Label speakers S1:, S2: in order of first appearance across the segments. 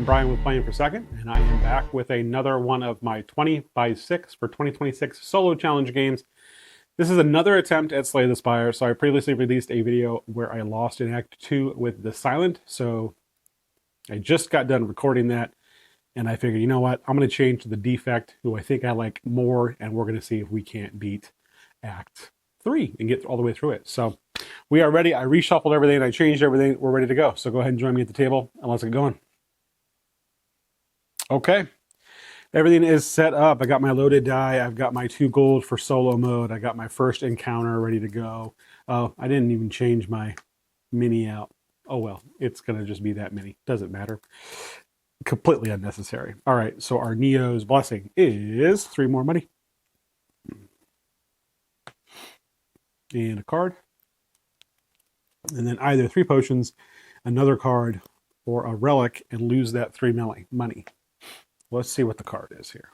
S1: Brian with Playing for Second, and I am back with another one of my 20x6 for 2026 solo challenge games. This is another attempt at Slay the Spire. So I previously released a video where I lost in Act 2 with the Silent, so I just got done recording that, and I figured, you know what, I'm going to change to the Defect, who I think I like more, and we're going to see if we can't beat Act 3 and get all the way through it. So we are ready. I reshuffled everything, I changed everything. We're ready to go. So go ahead and join me at the table, and let's get going. Okay, everything is set up. I got my loaded die. I've got my 2 gold for solo mode. I got my first encounter ready to go. Oh, I didn't even change my mini out. Oh well, it's going to just be that mini. Doesn't matter. Completely unnecessary. All right, so our Neo's blessing is 3 more money. And a card. And then either 3 potions, another card, or a relic, and lose that 3 money. Let's see what the card is here.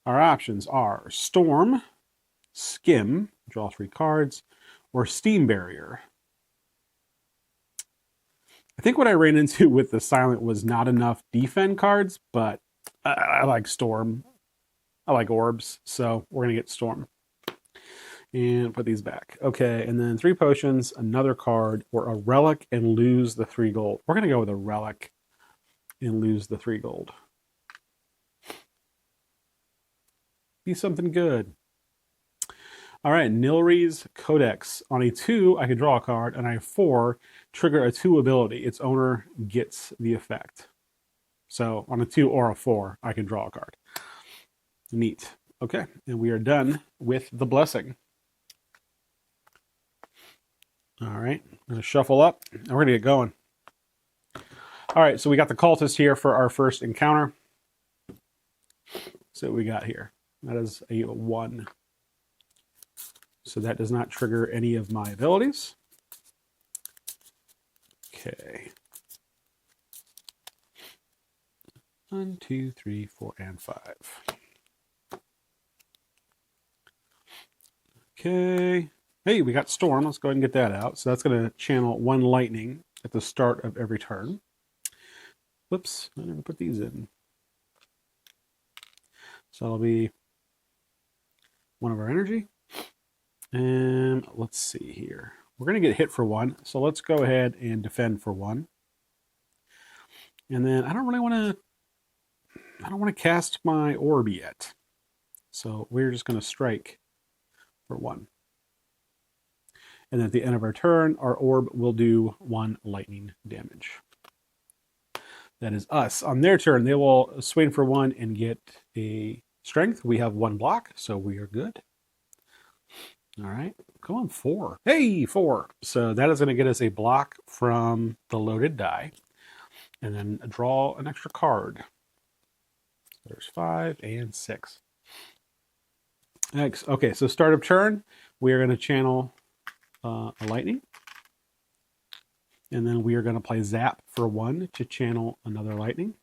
S1: Our options are Storm, Skim, draw 3 cards, or Steam Barrier. I think what I ran into with the Silent was not enough defend cards, but I like Storm. I like Orbs, so we're going to get Storm. And put these back. Okay, and then 3 potions, another card, or a relic, and lose the 3 gold. We're going to go with a relic and lose the 3 gold. Be something good. All right, Nilri's Codex. On a 2, I can draw a card, and on a 4, trigger a 2 ability. Its owner gets the effect. So on a 2 or a 4, I can draw a card. Neat. Okay, and we are done with the blessing. All right, I'm going to shuffle up, and we're going to get going. All right, so we got the cultist here for our first encounter. So what we got here, that is a 1. So that does not trigger any of my abilities. Okay. 1, 2, 3, 4, and 5. Okay. Hey, we got Storm. Let's go ahead and get that out. So that's going to channel 1 lightning at the start of every turn. Whoops, I never put these in. So that'll be 1 of our energy. And let's see here. We're going to get hit for 1. So let's go ahead and defend for 1. And then I don't want to cast my orb yet. So we're just going to strike for 1. And then at the end of our turn, our orb will do 1 lightning damage. That is us. On their turn, they will swing for 1 and get a strength. We have 1 block, so we are good. All right, come on, 4. Hey, 4. So that is going to get us a block from the loaded die. And then draw an extra card. There's 5 and 6. Next, okay, so start of turn, we are going to channel a lightning. And then we are going to play Zap for 1 to channel another lightning.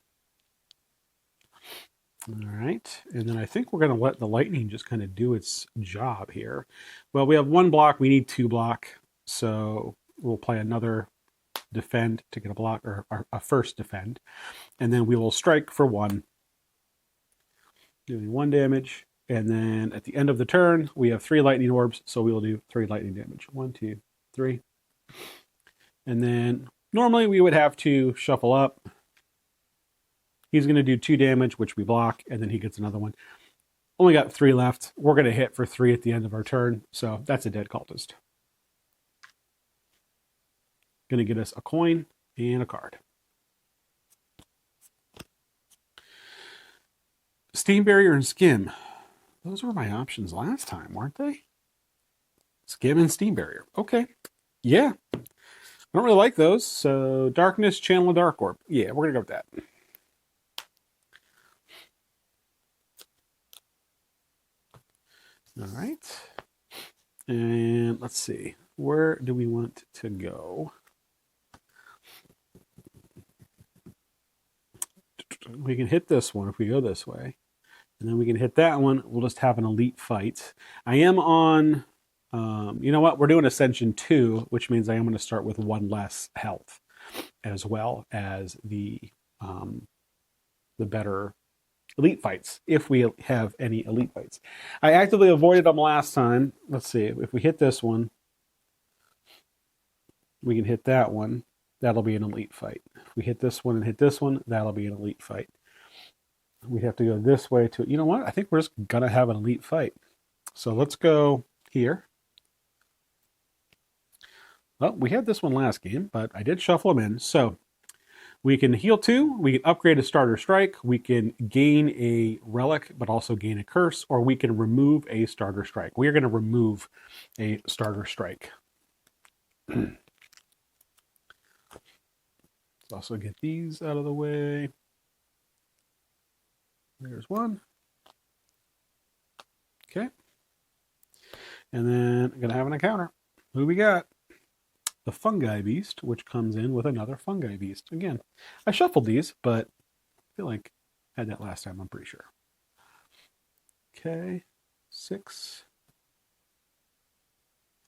S1: All right. And then I think we're going to let the lightning just kind of do its job here. Well, we have 1 block. We need 2 block. So we'll play another defend to get a block, or a first defend. And then we will strike for 1, doing 1 damage. And then at the end of the turn, we have 3 lightning orbs. So we will do 3 lightning damage. 1, 2, 3. And then normally we would have to shuffle up. He's going to do 2 damage, which we block, and then he gets another 1. Only got 3 left. We're going to hit for 3 at the end of our turn, so that's a dead cultist. Going to get us a coin and a card. Steam Barrier and Skim. Those were my options last time, weren't they? Skim and Steam Barrier. Okay. Yeah. I don't really like those, so Darkness, channel a Dark Orb. Yeah, we're going to go with that. All right. And let's see. Where do we want to go? We can hit this one if we go this way. And then we can hit that one. We'll just have an elite fight. I am on you know what? We're doing Ascension 2, which means I am going to start with 1 less health. as well as the better elite fights, if we have any elite fights. I actively avoided them last time. Let's see, if we hit this one, we can hit that one. That'll be an elite fight. If we hit this one and hit this one, that'll be an elite fight. We have to go this way to, you know what? I think we're just going to have an elite fight. So let's go here. Well, we had this one last game, but I did shuffle them in. So we can heal 2, we can upgrade a starter strike, we can gain a relic, but also gain a curse, or we can remove a starter strike. We are going to remove a starter strike. Let's also get these out of the way. There's one. Okay. And then I'm going to have an encounter. Who we got? The Fungi Beast, which comes in with another Fungi Beast. Again, I shuffled these, but I feel like I had that last time, I'm pretty sure. Okay. 6.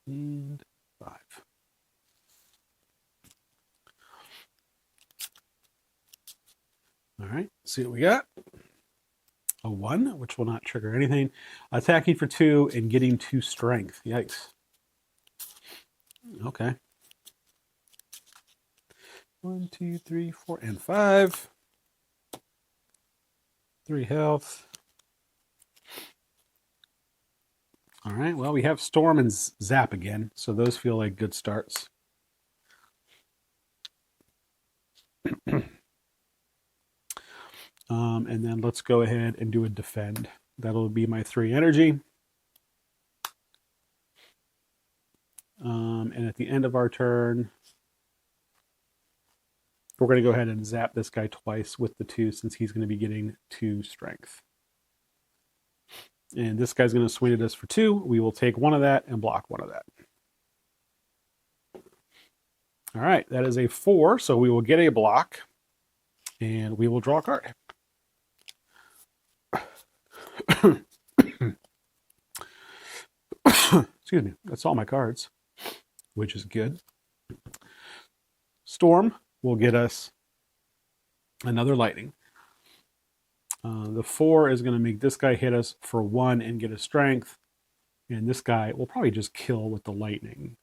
S1: And 5. All right, see what we got. A 1, which will not trigger anything. Attacking for 2 and getting 2 strength. Yikes. Okay. 1, 2, 3, 4, and 5. 3 health. All right, well, we have Storm and Zap again, so those feel like good starts. And then let's go ahead and do a Defend. That'll be my 3 energy. And at the end of our turn, we're going to go ahead and zap this guy twice with the 2, since he's going to be getting 2 strength. And this guy's going to swing at us for 2. We will take 1 of that and block 1 of that. All right, that is a 4, so we will get a block, and we will draw a card. Excuse me, that's all my cards, which is good. Storm will get us another lightning. The 4 is going to make this guy hit us for 1 and get a strength, and this guy will probably just kill with the lightning.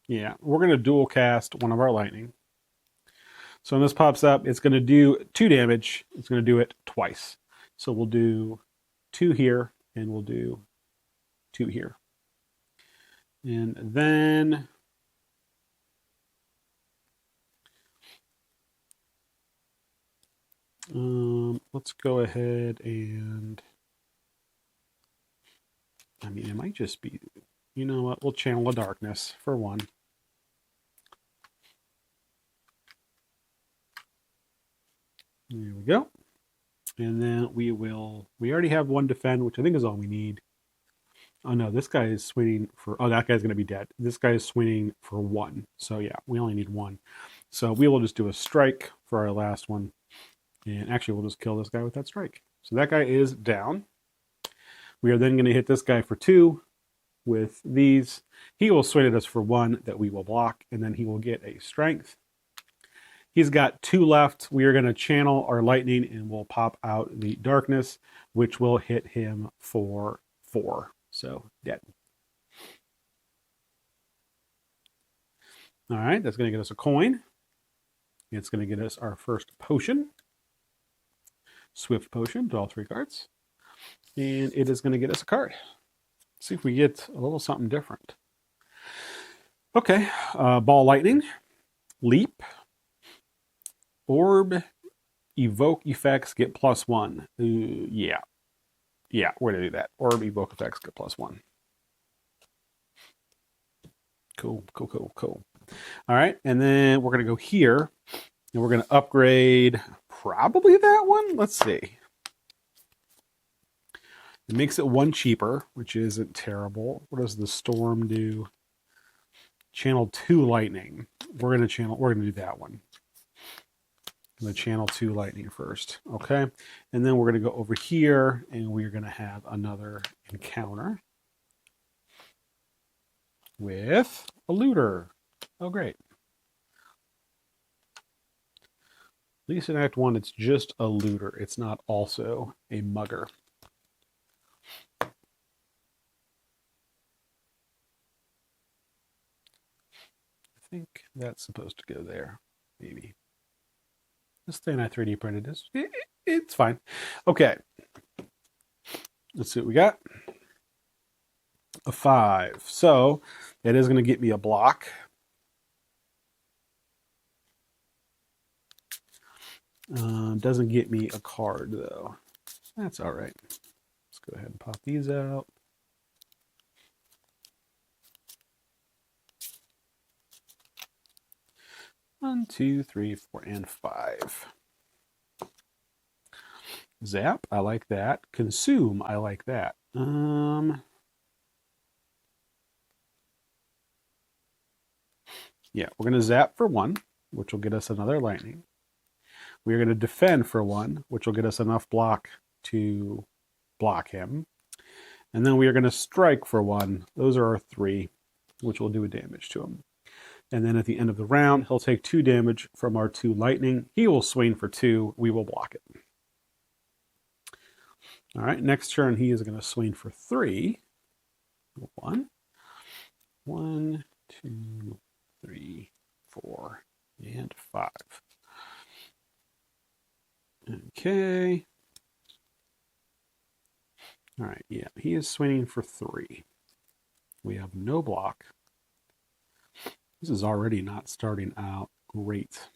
S1: Yeah, we're going to dual cast one of our lightning. So when this pops up, it's going to do 2 damage. It's going to do it twice. So we'll do 2 here, and we'll do 2 here. And then let's go ahead and, I mean, it might just be, you know what, we'll channel a darkness for 1. There we go. And then we already have 1 defend, which I think is all we need. Oh no, this guy is swinging for, oh, that guy's going to be dead. This guy is swinging for 1. So yeah, we only need 1. So we will just do a strike for our last one. And actually, we'll just kill this guy with that strike. So that guy is down. We are then going to hit this guy for 2 with these. He will swing at us for 1 that we will block, and then he will get a strength. He's got 2 left. We are going to channel our lightning, and we'll pop out the darkness, which will hit him for 4. So dead. All right, that's going to get us a coin. It's going to get us our first potion. Swift potion, draw 3 cards. And it is going to get us a card. Let's see if we get a little something different. Okay, ball lightning, leap, orb, evoke effects get +1. Yeah, we're going to do that. Orb, evoke effects get +1. Cool. All right, and then we're going to go here, and we're going to upgrade probably that one. Let's see. It makes it 1 cheaper, which isn't terrible. What does the storm do? Channel 2 lightning. We're going to do that one. I'm going to channel 2 lightning first. Okay. And then we're going to go over here, and we're going to have another encounter. with a looter. Oh, great. At least in Act 1, it's just a looter. It's not also a mugger. I think that's supposed to go there, maybe. This thing I 3D printed is, it's fine. Okay. Let's see what we got. A 5. So it is going to get me a block. Doesn't get me a card, though. That's all right. Let's go ahead and pop these out. One, 2, 3, 4, and 5. Zap, I like that. Consume, I like that. Yeah, we're going to zap for 1, which will get us another lightning. We're going to defend for 1, which will get us enough block to block him. And then we are going to strike for 1. Those are our 3, which will do a damage to him. And then at the end of the round, he'll take 2 damage from our 2 lightning. He will swing for 2. We will block it. All right, next turn, he is going to swing for 3. 1, 2, 3, 4, and 5. Okay. All right, yeah, he is swinging for 3. We have no block. This is already not starting out great.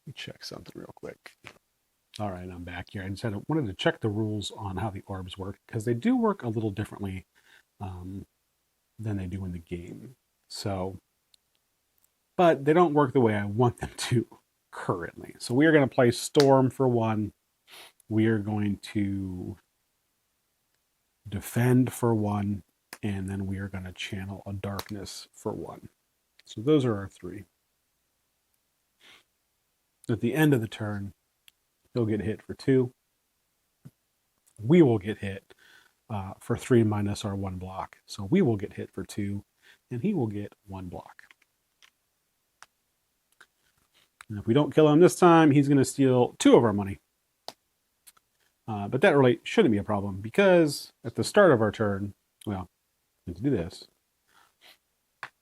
S1: Let me check something real quick. All right, I'm back here. I wanted to check the rules on how the orbs work, because they do work a little differently than they do in the game. So, but they don't work the way I want them to currently. So we are going to play Storm for 1. We are going to defend for 1, and then we are going to channel a darkness for 1. So those are our 3. At the end of the turn, he'll get hit for 2. We will get hit for 3 minus our 1 block. So we will get hit for 2, and he will get 1 block. And if we don't kill him this time, he's going to steal 2 of our money. But that really shouldn't be a problem, because at the start of our turn, well, let's do this.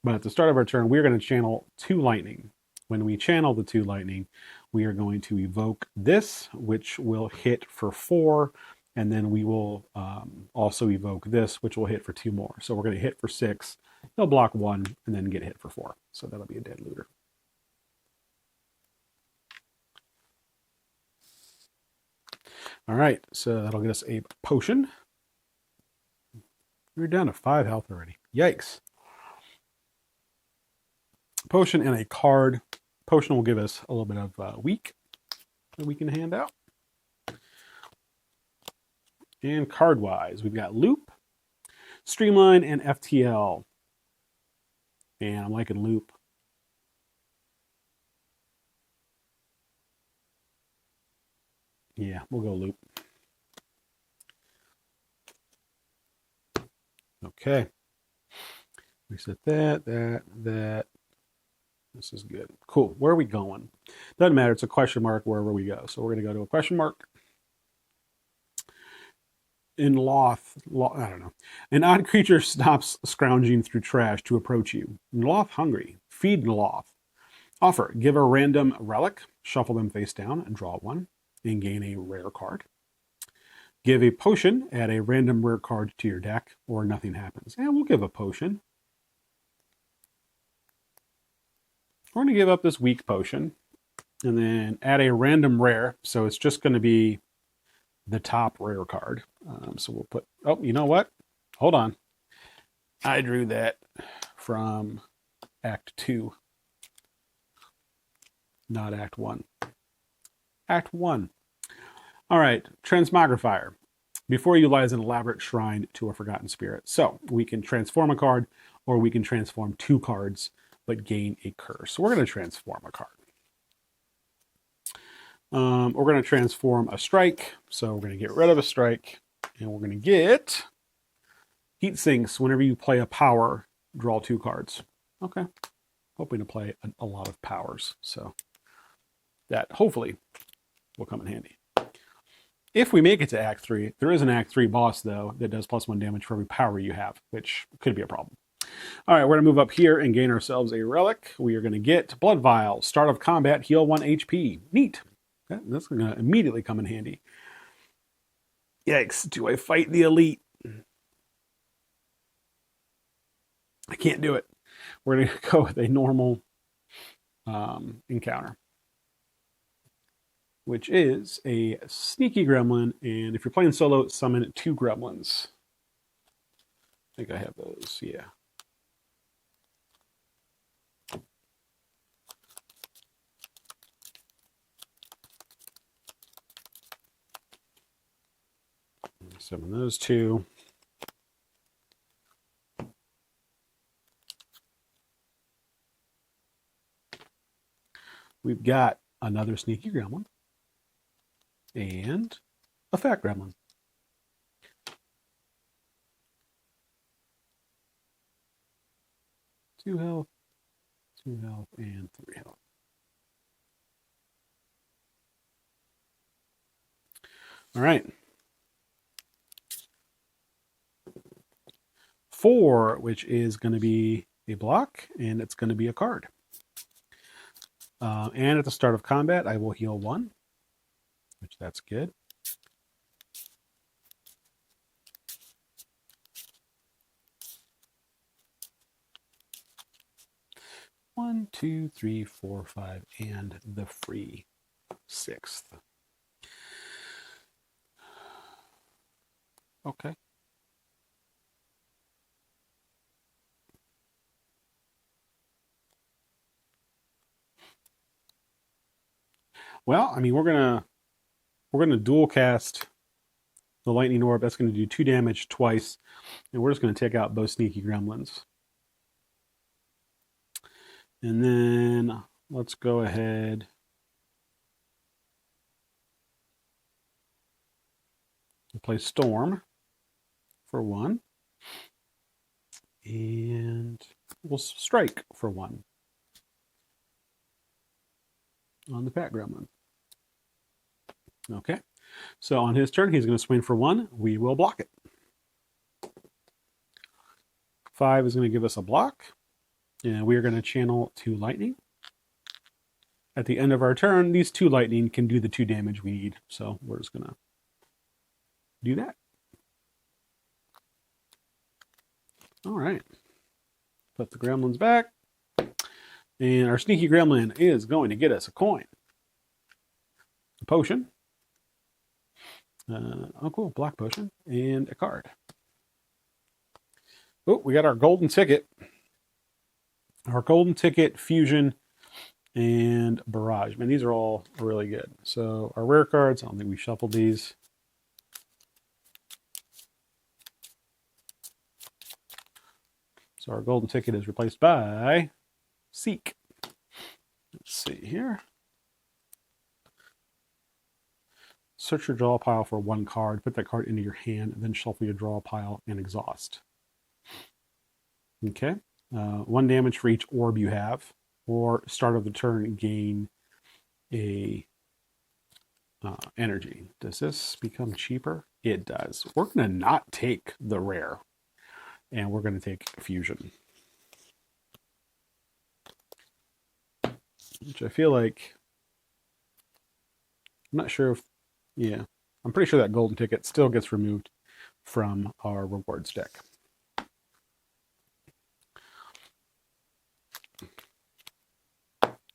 S1: But at the start of our turn, we're going to channel 2 lightning. When we channel the 2 lightning, we are going to evoke this, which will hit for 4, and then we will also evoke this, which will hit for 2 more. So we're going to hit for 6. He'll block 1, and then get hit for 4. So that'll be a dead looter. All right, so that'll get us a potion. We're down to 5 health already. Yikes. Potion and a card. Potion will give us a little bit of weak that we can hand out. And card-wise, we've got Loop, Streamline, and FTL. And I'm liking Loop. Yeah, we'll go Loop. Okay. Reset that. This is good. Cool. Where are we going? Doesn't matter. It's a question mark wherever we go. So we're going to go to a question mark. In Loth, I don't know. An odd creature stops scrounging through trash to approach you. Loth hungry. Feed Loth. Offer. Give a random relic. Shuffle them face down and draw 1. And gain a rare card. Give a potion. Add a random rare card to your deck, or nothing happens. And we'll give a potion. We're going to give up this weak potion and then add a random rare. So it's just going to be the top rare card. So we'll put, oh, you know what? Hold on. I drew that from Act 2, not Act 1. Act 1. All right, Transmogrifier. Before you lies an elaborate shrine to a forgotten spirit. So we can transform a card, or we can transform 2 cards, but gain a curse. So we're going to transform a card. We're going to transform a strike. So we're going to get rid of a strike. And we're going to get heat sinks. Whenever you play a power, draw 2 cards. Okay. Hoping to play a lot of powers. So that hopefully will come in handy. If we make it to Act 3, there is an Act 3 boss, though, that does +1 damage for every power you have, which could be a problem. All right, we're going to move up here and gain ourselves a relic. We are going to get Blood Vial. Start of combat, heal 1 HP. Neat. Okay, that's going to immediately come in handy. Yikes, do I fight the elite? I can't do it. We're going to go with a normal encounter, which is a sneaky gremlin. And if you're playing solo, summon 2 gremlins. I think I have those, yeah. Summon those 2. We've got another sneaky gremlin and a fat gremlin. 2 health, 2 health, and 3 health. All right. 4, which is going to be a block, and it's going to be a card. And at the start of combat, I will heal 1, which that's good. One, 2, 3, 4, 5, and the free 6th. Okay. Well, I mean, we're gonna dual cast the lightning orb. That's going to do 2 damage twice, and we're just going to take out both sneaky gremlins. And then let's go ahead. We'll play Storm for 1, and we'll strike for 1 on the fat gremlin. Okay, so on his turn, he's going to swing for 1. We will block it. 5 is going to give us a block, and we are going to channel 2 lightning. At the end of our turn, these 2 lightning can do the 2 damage we need, so we're just going to do that. All right, put the gremlins back, and our sneaky gremlin is going to get us a coin, a potion. Oh, cool. Black potion and a card. Oh, we got our golden ticket. Our golden ticket, fusion, and barrage. Man, these are all really good. So our rare cards, I don't think we shuffled these. So our golden ticket is replaced by Seek. Let's see here. Search your draw pile for 1 card, put that card into your hand, and then shuffle your draw pile and exhaust. Okay. 1 damage for each orb you have, or start of the turn, gain a energy. Does this become cheaper? It does. We're going to not take the rare, and we're going to take fusion. Which I feel like, I'm not sure if, yeah, I'm pretty sure that golden ticket still gets removed from our rewards deck.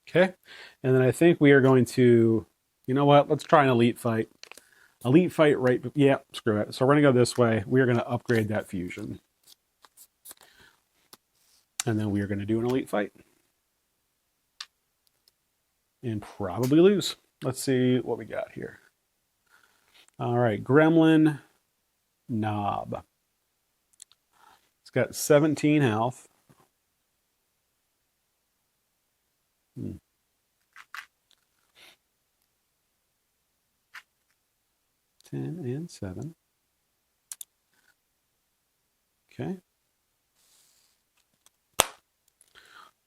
S1: Okay, and then I think we are going to, you know what, let's try an elite fight. Elite fight, right? Yeah, screw it. So we're going to go this way. We are going to upgrade that fusion. And then we are going to do an elite fight. And probably lose. Let's see what we got here. All right, Gremlin Knob. It's got 17 health. 10 and 7. Okay.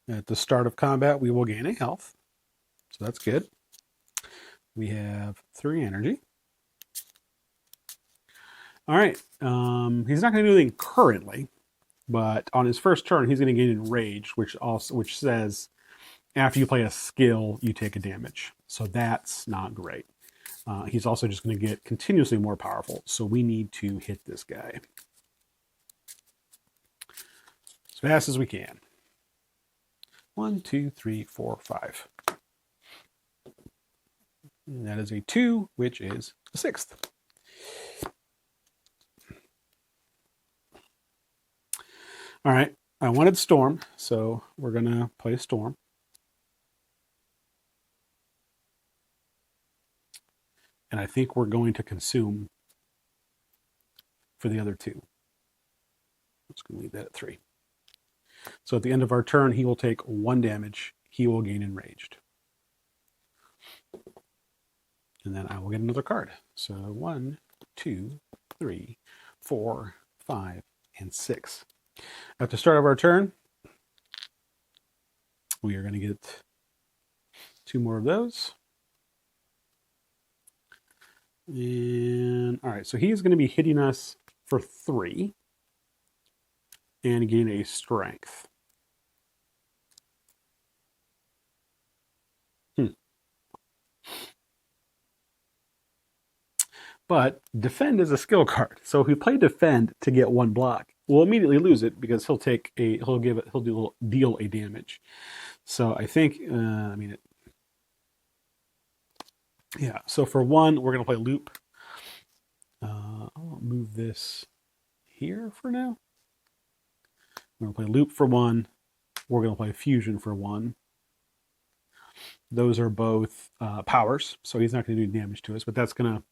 S1: At the start of combat, we will gain a health. So that's good. We have 3 energy. All right. He's not going to do anything currently, but on his first turn, he's going to gain enraged, which says after you play a skill, you take a damage. So that's not great. He's also just going to get continuously more powerful. So we need to hit this guy as fast as we can. 1, 2, 3, 4, 5. And that is a 2, which is a 6th. All right, I wanted Storm, so we're going to play Storm. And I think we're going to consume for the other 2. I'm just going to leave that at 3. So at the end of our turn, he will take 1 damage. He will gain enraged. And then I will get another card. So 1, 2, 3, 4, 5, and 6. At the start of our turn, we are going to get 2 more of those. And all right, so he's going to be hitting us for 3 and gain a strength. But defend is a skill card. So if we play defend to get 1 block, we'll immediately lose it because he'll deal a damage. So I think yeah. So for 1, we're gonna play loop. I'll move this here for now. We're gonna play loop for 1. We're gonna play fusion for 1. Those are both powers, so he's not gonna do damage to us, but that's gonna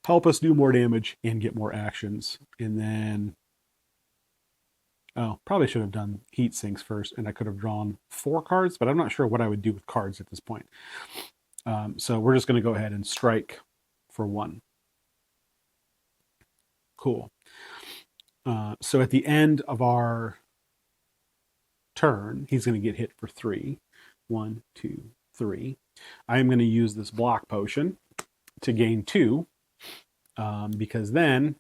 S1: help us do more damage and get more actions. And then, probably should have done heat sinks first, and I could have drawn 4 cards, but I'm not sure what I would do with cards at this point. So we're just going to go ahead and strike for 1. Cool. So at the end of our turn, he's going to get hit for 3. 1, 2, 3. I am going to use this block potion to gain 2. Because then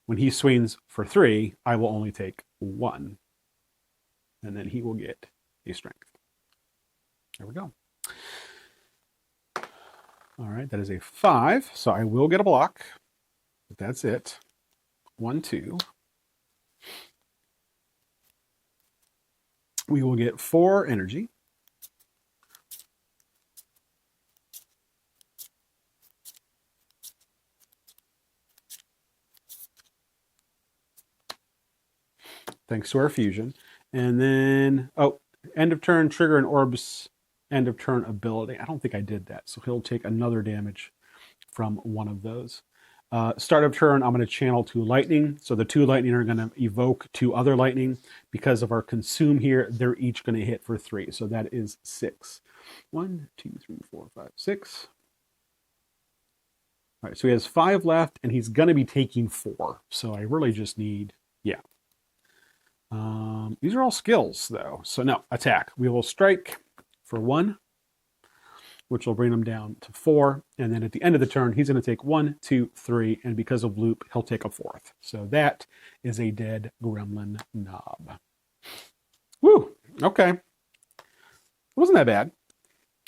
S1: when he swings for 3, I will only take 1. And then he will get a strength. There we go. All right, that is a 5. So I will get a block. But that's it. 1, 2. We will get 4 energy. Thanks to our fusion. And then, end of turn, trigger an orb's end of turn ability. I don't think I did that. So he'll take another damage from one of those. Start of turn, I'm going to channel 2 lightning. So the 2 lightning are going to evoke 2 other lightning. Because of our consume here, they're each going to hit for 3. So that is 6. 1, 2, 3, 4, 5, 6. All right, so he has 5 left, and he's going to be taking 4. So I really just need, yeah. These are all skills, though. So no, attack. We will strike for 1, which will bring him down to 4. And then at the end of the turn, he's going to take 1, 2, 3. And because of loop, he'll take a 4th. So that is a dead gremlin knob. Woo! Okay. It wasn't that bad.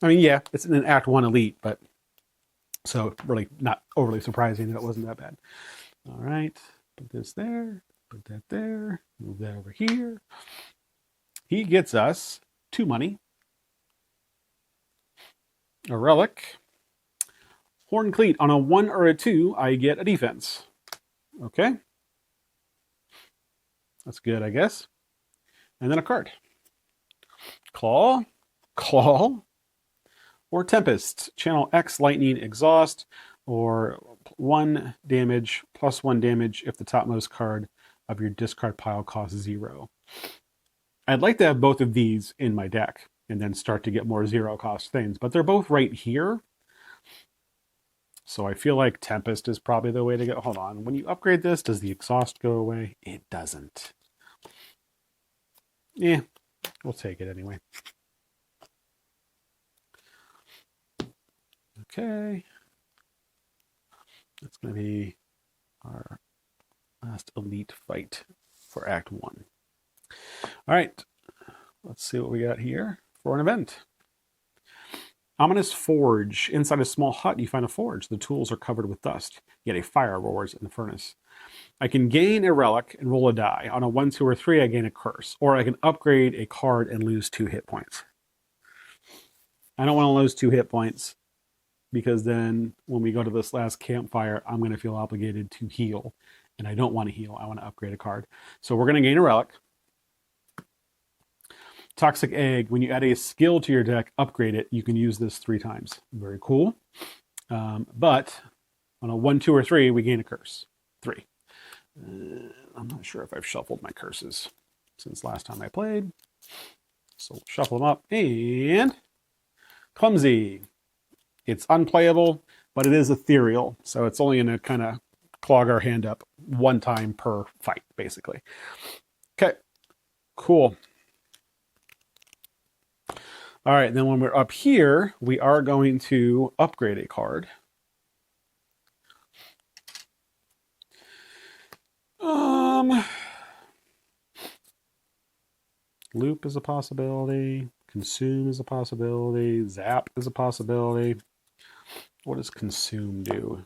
S1: I mean, yeah, it's an Act 1 elite, but so really not overly surprising that it wasn't that bad. All right. Put this there. Put that there. Move that over here. He gets us 2 money. A relic. Horn Cleat. On a 1 or a 2, I get a defense. Okay. That's good, I guess. And then a card. Claw. Claw. Or Tempest. Channel X Lightning Exhaust. Or 1 damage plus 1 damage if the topmost card of your discard pile costs 0. I'd like to have both of these in my deck and then start to get more 0 cost things, but they're both right here. So I feel like Tempest is probably the way to go. Hold on. When you upgrade this, does the exhaust go away? It doesn't. Yeah, we'll take it anyway. Okay. That's going to be our last elite fight for Act 1. All right. Let's see what we got here for an event. Ominous Forge. Inside a small hut, you find a forge. The tools are covered with dust, yet a fire roars in the furnace. I can gain a relic and roll a die. On a 1, 2, or 3, I gain a curse. Or I can upgrade a card and lose 2 hit points. I don't want to lose 2 hit points, because then when we go to this last campfire, I'm going to feel obligated to heal. And I don't want to heal. I want to upgrade a card. So we're going to gain a relic. Toxic Egg. When you add a skill to your deck, upgrade it. You can use this 3 times. Very cool. But on a 1, 2, or 3, we gain a curse. 3. I'm not sure if I've shuffled my curses since last time I played. So we'll shuffle them up. And Clumsy. It's unplayable, but it is ethereal. So it's only going to kind of clog our hand up 1 time per fight, basically. Okay, cool. All right, then when we're up here, we are going to upgrade a card. Loop is a possibility. Consume is a possibility. Zap is a possibility. What does Consume do?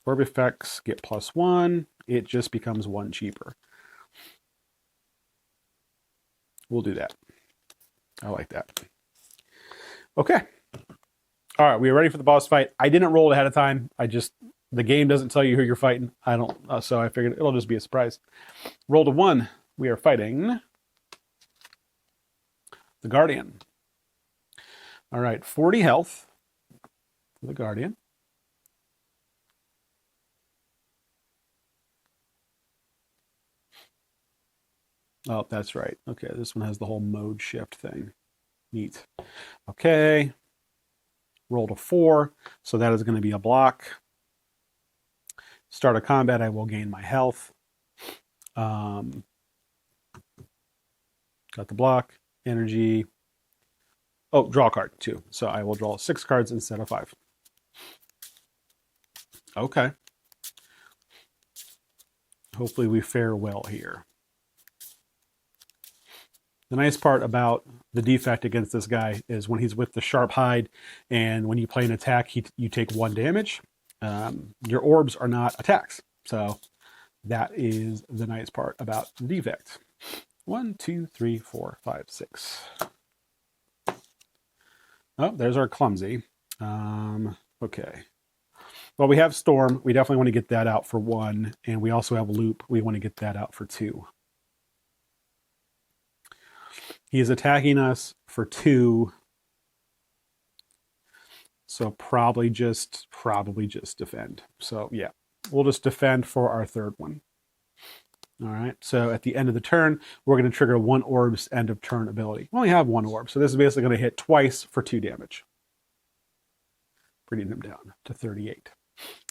S1: Orb effects get +1. It just becomes 1 cheaper. We'll do that. I like that. Okay. All right, we are ready for the boss fight. I didn't roll it ahead of time. The game doesn't tell you who you're fighting. I don't, so I figured it'll just be a surprise. Rolled a 1. We are fighting the Guardian. All right, 40 health for the Guardian. Oh, that's right. Okay, this one has the whole mode shift thing. Neat. Okay. Rolled a 4, so that is going to be a block. Start a combat, I will gain my health. Got the block, energy. Oh, draw a card too. So I will draw 6 cards instead of 5. Okay. Hopefully we fare well here. The nice part about the defect against this guy is when he's with the sharp hide and when you play an attack, you take 1 damage. Your orbs are not attacks. So that is the nice part about the defect. 1, 2, 3, 4, 5, 6. Oh, there's our Clumsy. Okay. Well, we have Storm. We definitely want to get that out for 1. And we also have Loop. We want to get that out for 2. He is attacking us for 2. So probably just defend. So yeah, we'll just defend for our 3rd one. All right. So at the end of the turn, we're going to trigger 1 orb's end of turn ability. We only have 1 orb. So this is basically going to hit twice for 2 damage. Bringing him down to 38.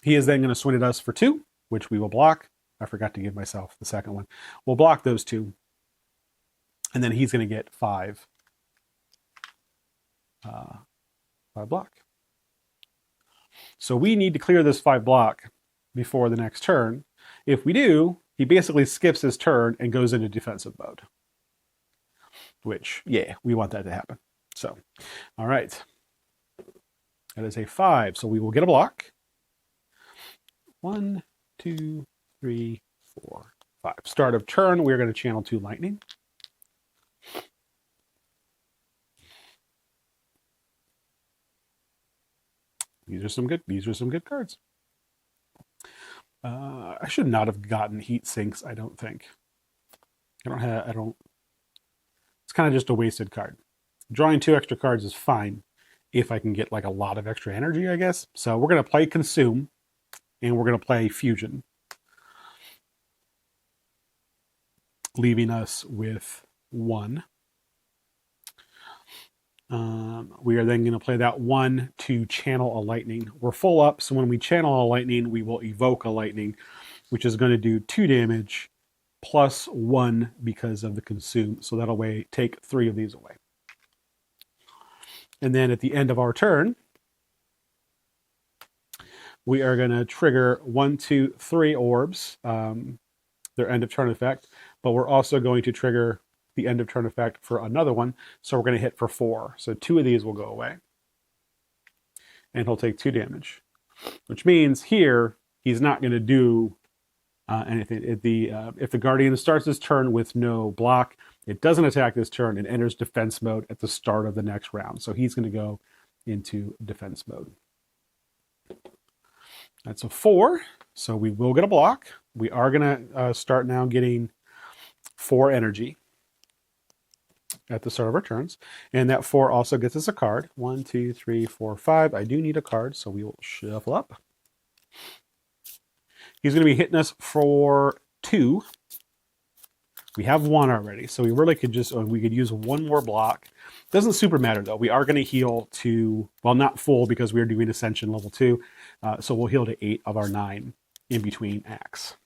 S1: He is then going to swing at us for 2, which we will block. I forgot to give myself the second one. We'll block those 2. And then he's going to get 5 block. So we need to clear this 5 block before the next turn. If we do, he basically skips his turn and goes into defensive mode. Which, yeah, we want that to happen. So, all right. That is a 5. So we will get a block. 1, 2, 3, 4, 5. Start of turn, we're going to channel 2 lightning. These are some good cards. I should not have gotten heat sinks, I don't think. It's kind of just a wasted card. Drawing 2 extra cards is fine if I can get like a lot of extra energy, I guess. So we're going to play Consume and we're going to play Fusion, leaving us with 1. We are then going to play that 1 to channel a lightning. We're full up, so when we channel a lightning, we will evoke a lightning, which is going to do 2 damage plus 1 because of the consume. So that'll take 3 of these away. And then at the end of our turn, we are going to trigger 1, 2, 3 orbs, their end of turn effect, but we're also going to trigger the end of turn effect for another one. So we're going to hit for 4. So 2 of these will go away. And he'll take 2 damage, which means here he's not going to do anything. If the Guardian starts his turn with no block, it doesn't attack this turn. It enters defense mode at the start of the next round. So he's going to go into defense mode. That's a 4. So we will get a block. We are going to start now getting 4 energy at the start of our turns. And that 4 also gets us a card. 1, 2, 3, 4, 5. I do need a card, so we will shuffle up. He's going to be hitting us for 2. We have 1 already, so we really could we could use 1 more block. Doesn't super matter, though. We are going to heal to, well, not full because we are doing Ascension level 2. So we'll heal to 8 of our 9 in between acts.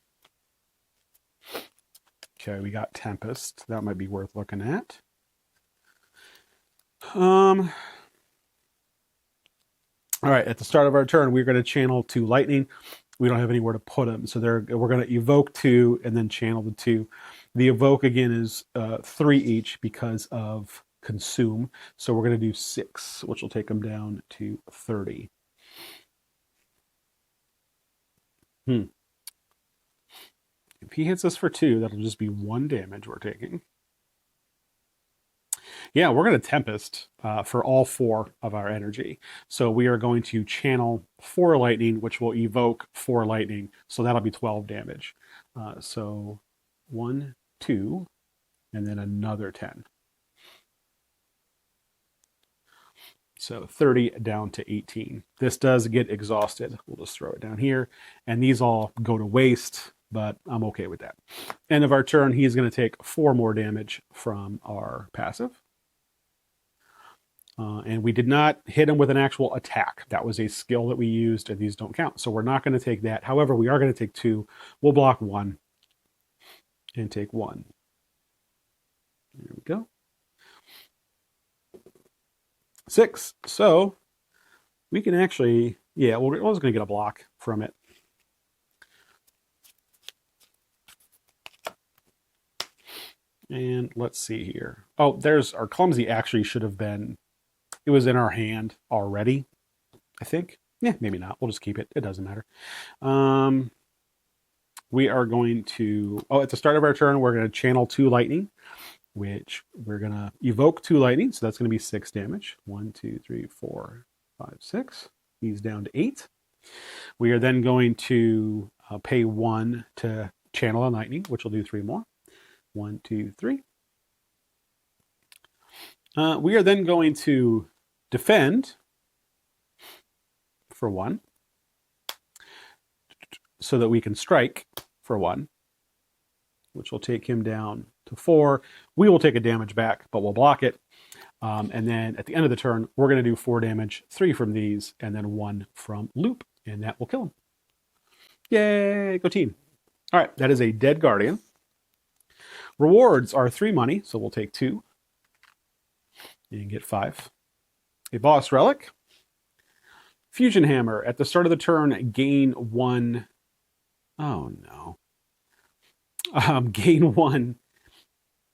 S1: Okay, we got Tempest. That might be worth looking at. All right, at the start of our turn, we're going to channel 2 lightning. We don't have anywhere to put them, so we're going to evoke 2 and then channel the 2. The evoke, again, is 3 each because of consume. So we're going to do 6, which will take them down to 30. If he hits us for 2, that'll just be 1 damage we're taking. Yeah, we're going to Tempest for all 4 of our energy. So we are going to channel 4 lightning, which will evoke 4 lightning. So that'll be 12 damage. So 1, 2, and then another 10. So 30 down to 18. This does get exhausted. We'll just throw it down here. And these all go to waste, but I'm okay with that. End of our turn, he's going to take 4 more damage from our passive. And we did not hit him with an actual attack. That was a skill that we used, and these don't count. So we're not going to take that. However, we are going to take 2. We'll block 1 and take 1. There we go. 6. So we can actually, yeah, we're just going to get a block from it. And let's see here. Oh, there's our clumsy actually should have been, it was in our hand already, I think. Yeah, maybe not. We'll just keep it. It doesn't matter. We are going to, at the start of our turn, we're going to channel 2 lightning, which we're going to evoke 2 lightning. So that's going to be 6 damage. 1, 2, 3, 4, 5, 6. He's down to 8. We are then going to pay 1 to channel a lightning, which will do 3 more. 1, 2, 3. We are then going to defend for 1 so that we can strike for 1, which will take him down to 4. We will take a damage back, but we'll block it. And then at the end of the turn, we're going to do 4 damage, 3 from these, and then 1 from loop, and that will kill him. Yay, go team. All right, that is a dead Guardian. Rewards are 3 money, so we'll take 2 and get 5. A boss relic. Fusion hammer. At the start of the turn, gain 1. Oh no. Gain 1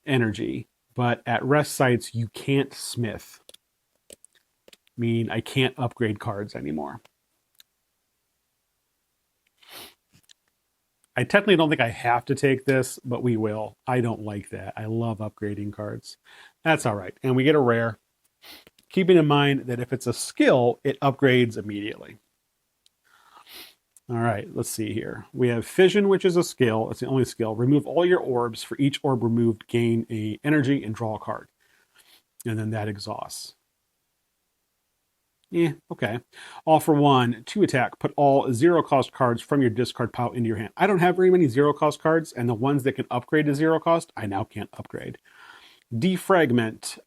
S1: energy, but at rest sites you can't smith. Mean I can't upgrade cards anymore. I technically don't think I have to take this, but we will. I don't like that. I love upgrading cards. That's all right. And we get a rare. Keeping in mind that if it's a skill, it upgrades immediately. All right, let's see here. We have Fission, which is a skill. It's the only skill. Remove all your orbs. For each orb removed, gain a energy and draw a card. And then that exhausts. Yeah, okay. All for 1, 2 attack. Put all 0-cost cards from your discard pile into your hand. I don't have very many 0-cost cards, and the ones that can upgrade to 0 cost, I now can't upgrade. Defragment.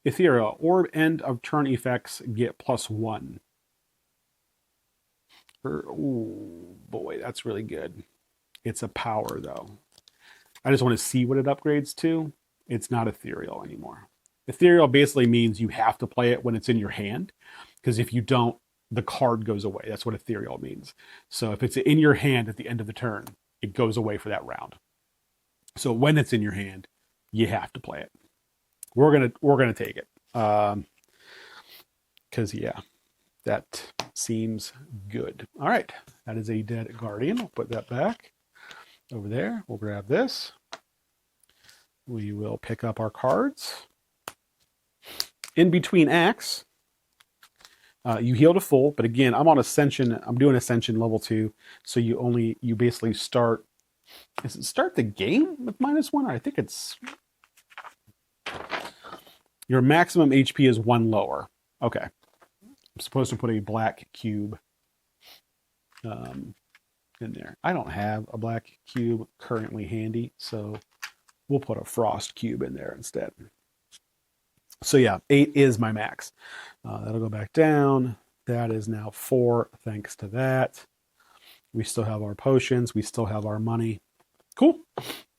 S1: Ethereal. Orb end of turn effects get +1. Oh boy, that's really good. It's a power though. I just want to see what it upgrades to. It's not ethereal anymore. Ethereal basically means you have to play it when it's in your hand, because if you don't, the card goes away. That's what ethereal means. So if it's in your hand at the end of the turn, it goes away for that round. So when it's in your hand, you have to play it. We're gonna take it. Because yeah, that seems good. All right, that is a dead guardian. We'll put that back over there. We'll grab this. We will pick up our cards. In between acts, you heal to full, but again, I'm on Ascension. I'm doing Ascension level 2, so you basically start. Does it start the game with -1? I think it's your maximum HP is 1 lower. Okay, I'm supposed to put a black cube in there. I don't have a black cube currently handy, so we'll put a frost cube in there instead. So yeah, 8 is my max. That'll go back down. That is now 4 thanks to that. We still have our potions. We still have our money. Cool.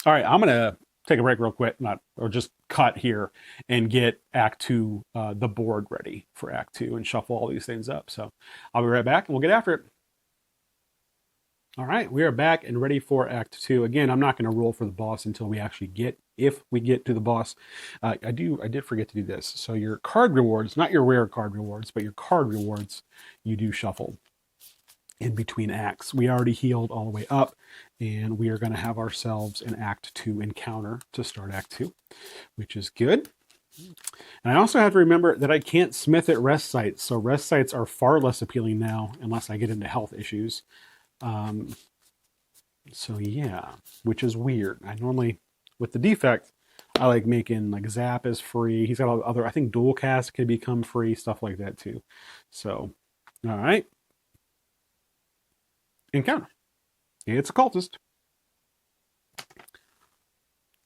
S1: All right, I'm going to take a break real quick, or just cut here and get Act 2, the board ready for Act 2 and shuffle all these things up. So I'll be right back and we'll get after it. All right, we are back and ready for Act 2. Again, I'm not going to roll for the boss until we actually if we get to the boss. I did forget to do this. So your card rewards, not your rare card rewards, but your card rewards, you do shuffle in between acts. We already healed all the way up, and we are going to have ourselves an Act 2 encounter to start Act 2, which is good. And I also have to remember that I can't smith at rest sites, so rest sites are far less appealing now unless I get into health issues. So yeah, which is weird. I normally, with the Defect, I like making like Zap is free. He's got all the other, I think Dual Cast can become free, stuff like that too. So, all right. Encounter. It's a cultist.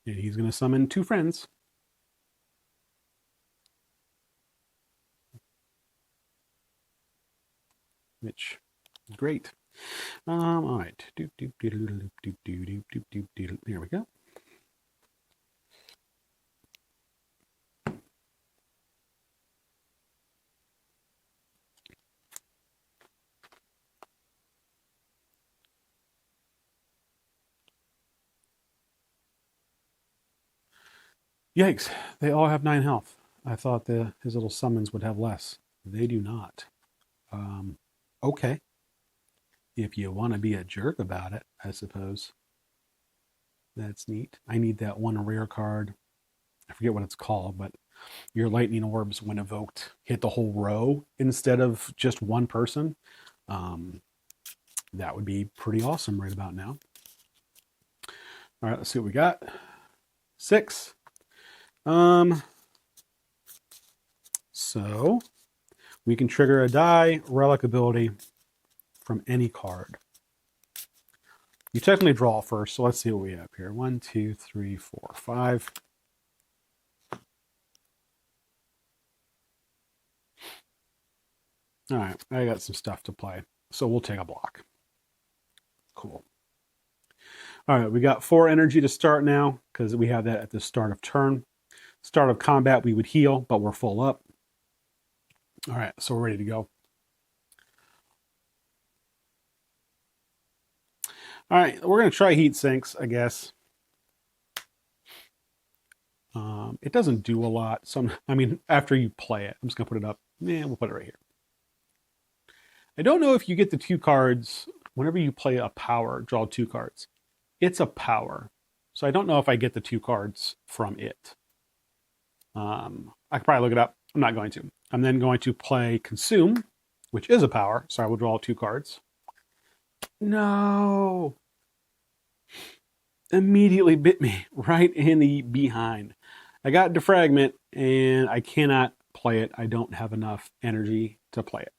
S1: And he's going to summon 2 friends. Which, great. All right. Here we go. Yikes, they all have 9 health. I thought his little summons would have less. They do not. Okay. If you want to be a jerk about it, I suppose. That's neat. I need that one rare card. I forget what it's called, but your lightning orbs, when evoked, hit the whole row instead of just one person. That would be pretty awesome right about now. All right, let's see what we got. 6. So we can trigger a die relic ability from any card. You technically draw first, so let's see what we have here. 1, 2, 3, 4, 5. All right, I got some stuff to play, so we'll take a block. Cool. All right, we got 4 energy to start now, because we have that at the start of turn. Start of combat, we would heal, but we're full up. All right, so we're ready to go. All right, we're going to try heat sinks, I guess. It doesn't do a lot. So, after you play it, I'm just going to put it up. Yeah, we'll put it right here. I don't know if you get the 2 cards whenever you play a power, draw 2 cards. It's a power. So I don't know if I get the 2 cards from it. I could probably look it up. I'm not going to. I'm then going to play Consume, which is a power. So I will draw 2 cards. No. Immediately bit me right in the behind. I got Defragment and I cannot play it. I don't have enough energy to play it.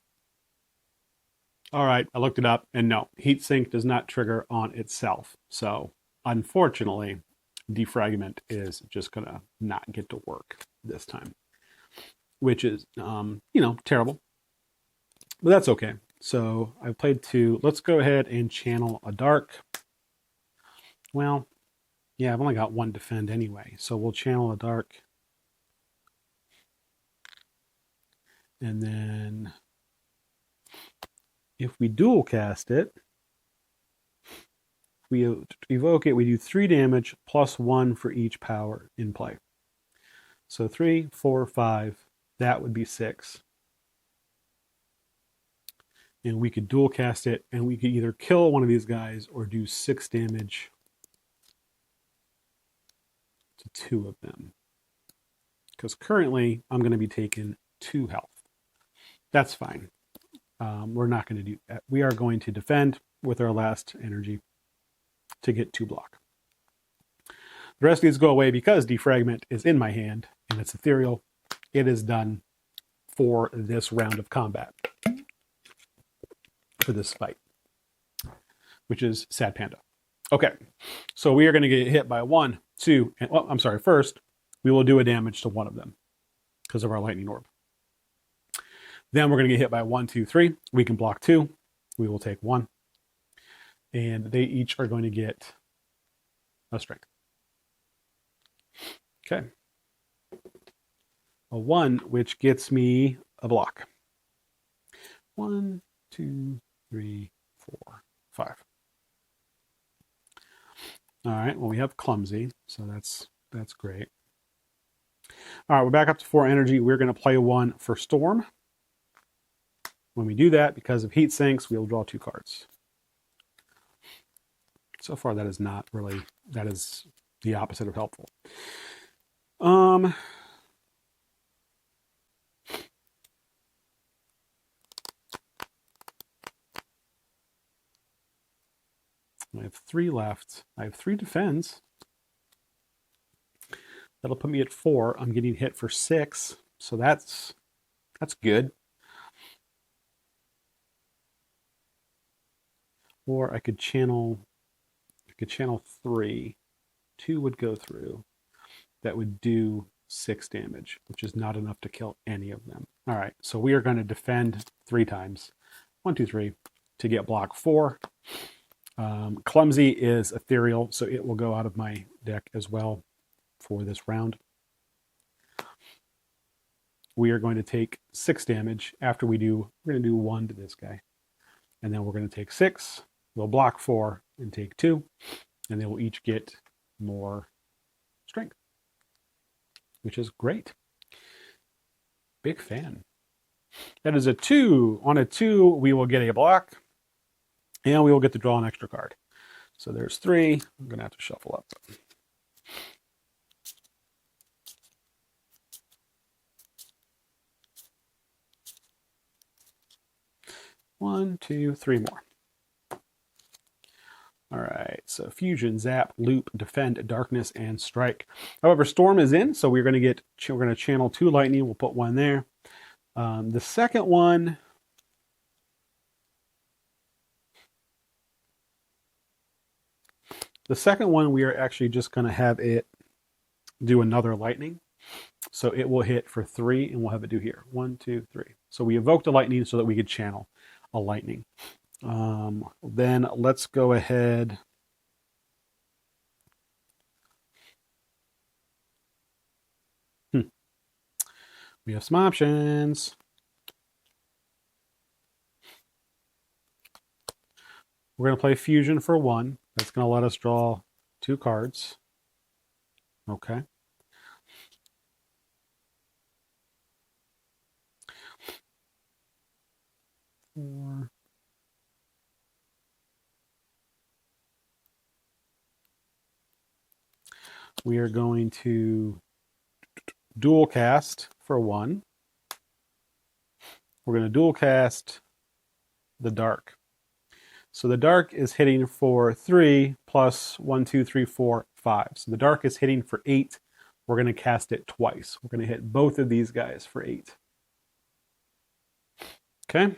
S1: All right, I looked it up and no, Heatsink does not trigger on itself. So unfortunately, Defragment is just gonna not get to work this time. which is, terrible. But that's okay. So I played 2. Let's go ahead and channel a dark. Well, yeah, I've only got 1 defend anyway. So we'll channel a dark. And then if we dual cast it, we evoke it, we do 3 damage plus 1 for each power in play. So 3, 4, 5, that would be 6. And we could dual cast it, and we could either kill one of these guys or do 6 damage to 2 of them. Because currently, I'm going to be taking 2 health. That's fine. We're not going to do that. We are going to defend with our last energy to get 2 block. The rest of these go away because Defragment is in my hand, and it's ethereal. It is done for this round of combat. For this fight, which is Sad Panda. Okay, so we are going to get hit by 1, 2, and I'm sorry, first, we will do a damage to 1 of them because of our lightning orb. Then we're going to get hit by 1, 2, 3. We can block 2. We will take 1. And they each are going to get a strength. Okay. A 1, which gets me a block. 1, 2, 3, 4, 5. All right, well, we have clumsy, so that's great. All right, we're back up to 4 energy. We're going to play 1 for storm. When we do that, because of heat sinks, we'll draw 2 cards. So far, that is not really, that is the opposite of helpful. I have 3 left. I have 3 defends. That'll put me at 4. I'm getting hit for 6, so that's good. Or I could channel 3. 2 would go through. That would do 6 damage, which is not enough to kill any of them. All right, so we are going to defend 3 times. 1, 2, 3 to get block 4. Clumsy is ethereal, so it will go out of my deck as well for this round. We are going to take 6 damage after we're going to do 1 to this guy. And then we're going to take 6. We'll block 4 and take 2. And they will each get more strength, which is great. Big fan. That is a 2. On a 2, we will get a block. And we will get to draw an extra card. So there's 3. I'm going to have to shuffle up. 1, 2, 3 more. All right, so Fusion, Zap, Loop, Defend, Darkness, and Strike. However, Storm is in, so we're going to channel 2 Lightning. We'll put 1 there. The second one... we are actually just going to have it do another lightning. So it will hit for 3, and we'll have it do here. 1, 2, 3. So we evoked a lightning so that we could channel a lightning. Then let's go ahead. We have some options. We're going to play Fusion for 1. That's going to let us draw 2 cards. Okay. Four. We are going to dual cast for 1. We're going to dual cast the dark. So the dark is hitting for 3 plus 1, 2, 3, 4, 5. So the dark is hitting for 8. We're going to cast it twice. We're going to hit both of these guys for 8. Okay.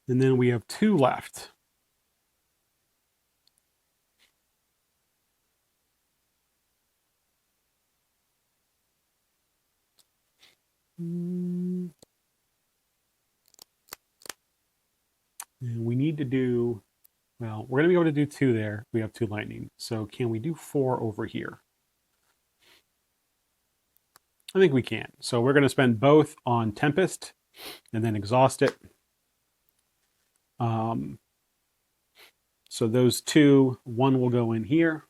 S1: And then we have 2 left. And we need to do, well, we're going to be able to do 2 there. We have 2 lightning. So can we do 4 over here? I think we can. So we're going to spend both on Tempest and then exhaust it. So those 2, 1 will go in here,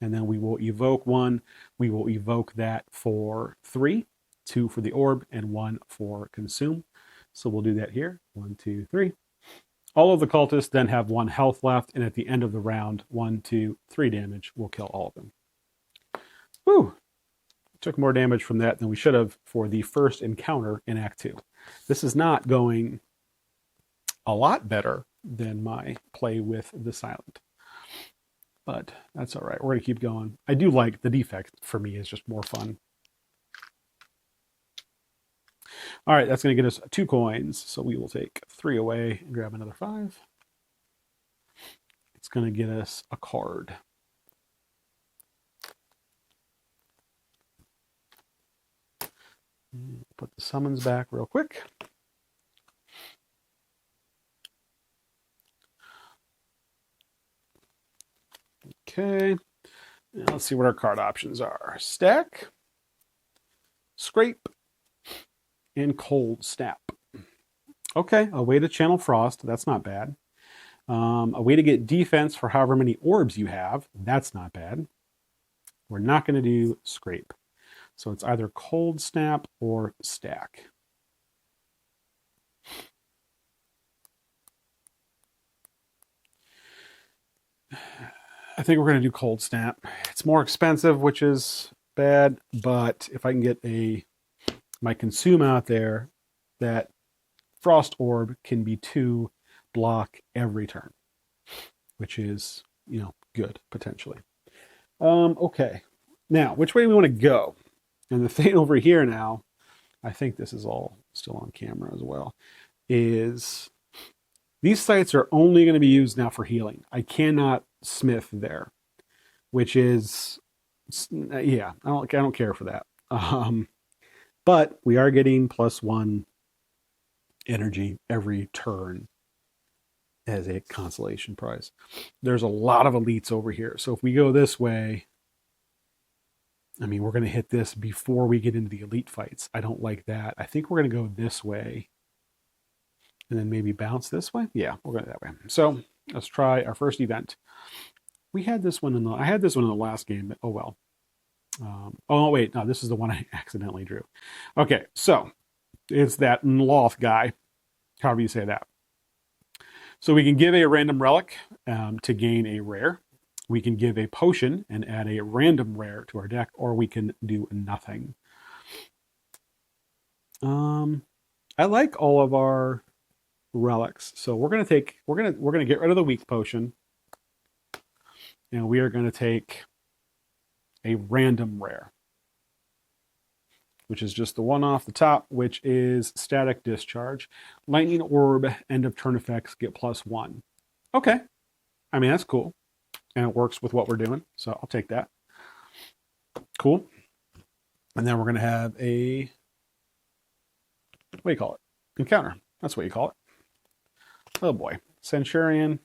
S1: and then we will evoke 1. We will evoke that for 3, 2 for the orb, and 1 for consume. So we'll do that here. 1, 2, 3. All of the cultists then have 1 health left, and at the end of the round, 1, 2, 3 damage will kill all of them. Woo! Took more damage from that than we should have for the first encounter in Act 2. This is not going a lot better than my play with the Silent. But that's all right. We're going to keep going. I do like the Defect. For me, is just more fun. All right, that's going to get us 2 coins. So we will take 3 away and grab another 5. It's going to get us a card. Put the summons back real quick. Okay. Now let's see what our card options are. Stack, Scrape, and Cold Snap. Okay, a way to channel Frost. That's not bad. A way to get defense for however many orbs you have. That's not bad. We're not going to do Scrape. So it's either Cold Snap or Stack. I think we're going to do Cold Snap. It's more expensive, which is bad, but if I can get my consume out there, that Frost Orb can be 2 block every turn, which is, good, potentially. Okay. Now, which way do we want to go? And the thing over here now, I think this is all still on camera as well, is these sites are only going to be used now for healing. I cannot smith there, which is, yeah, I don't care for that. But we are getting +1 energy every turn as a consolation prize. There's a lot of elites over here. So if we go this way, I mean, we're going to hit this before we get into the elite fights. I don't like that. I think we're going to go this way and then maybe bounce this way. Yeah, we're going that way. So let's try our first event. We had this one I had this one in the last game, but oh well. Oh wait, no, this is the one I accidentally drew. Okay, so it's that Nloth guy, however you say that. So we can give a random relic to gain a rare. We can give a potion and add a random rare to our deck, or we can do nothing. I like all of our relics, so we're gonna get rid of the weak potion, and we are gonna take a random rare, which is just the one off the top, which is Static Discharge. Lightning Orb, end of turn effects get +1. Okay, I mean that's cool. And it works with what we're doing, so I'll take that. Cool. And then we're going to have a, what do you call it? Encounter. That's what you call it. Oh boy. Centurion.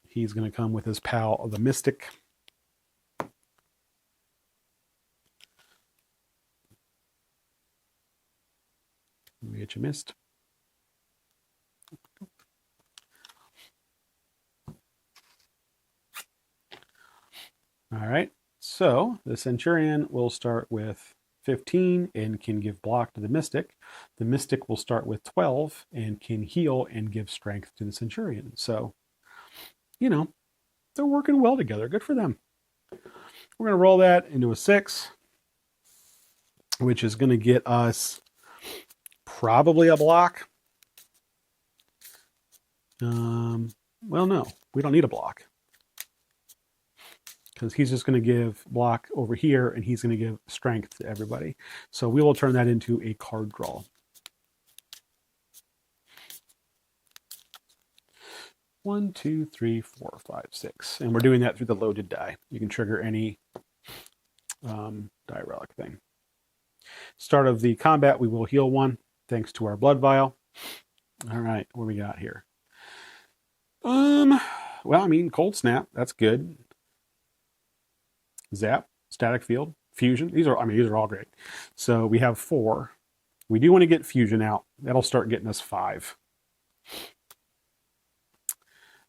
S1: He's going to come with his pal, the Mystic. Let me get you missed. All right, so the Centurion will start with 15 and can give block to the Mystic. The Mystic will start with 12 and can heal and give strength to the Centurion. So, they're working well together. Good for them. We're going to roll that into a 6, which is going to get us probably a block. Well, no, we don't need a block, because he's just going to give block over here, and he's going to give strength to everybody. So we will turn that into a card draw. One, two, three, four, five, six. And we're doing that through the loaded die. You can trigger any die relic thing. Start of the combat, we will heal 1 thanks to our blood vial. All right, what we got here? Well, I mean, cold snap, that's good. Zap, static field, fusion. These are all great. So we have 4. We do want to get fusion out. That'll start getting us 5.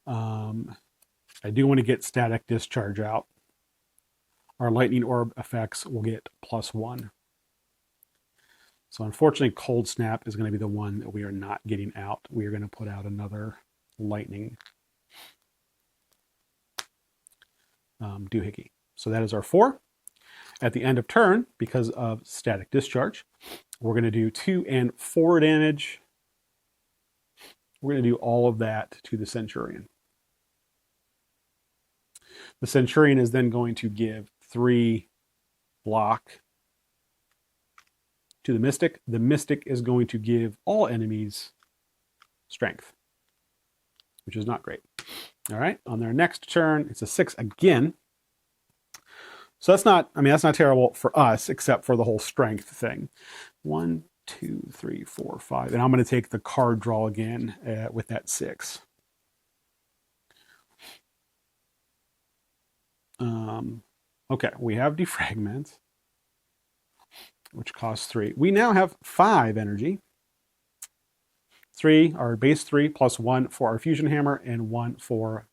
S1: I do want to get static discharge out. Our lightning orb effects will get +1. So unfortunately, cold snap is going to be the one that we are not getting out. We are going to put out another lightning doohickey. So that is our 4. At the end of turn, because of static discharge, we're going to do 2 and 4 damage. We're going to do all of that to the Centurion. The Centurion is then going to give 3 block to the Mystic. The Mystic is going to give all enemies strength, which is not great. All right, on their next turn, it's a 6 again. So that's not terrible for us, except for the whole strength thing. 1, 2, 3, 4, 5. And I'm going to take the card draw again with that 6. Okay, we have Defragment, which costs 3. We now have 5 energy. 3, our base 3, plus 1 for our fusion hammer, and 1 for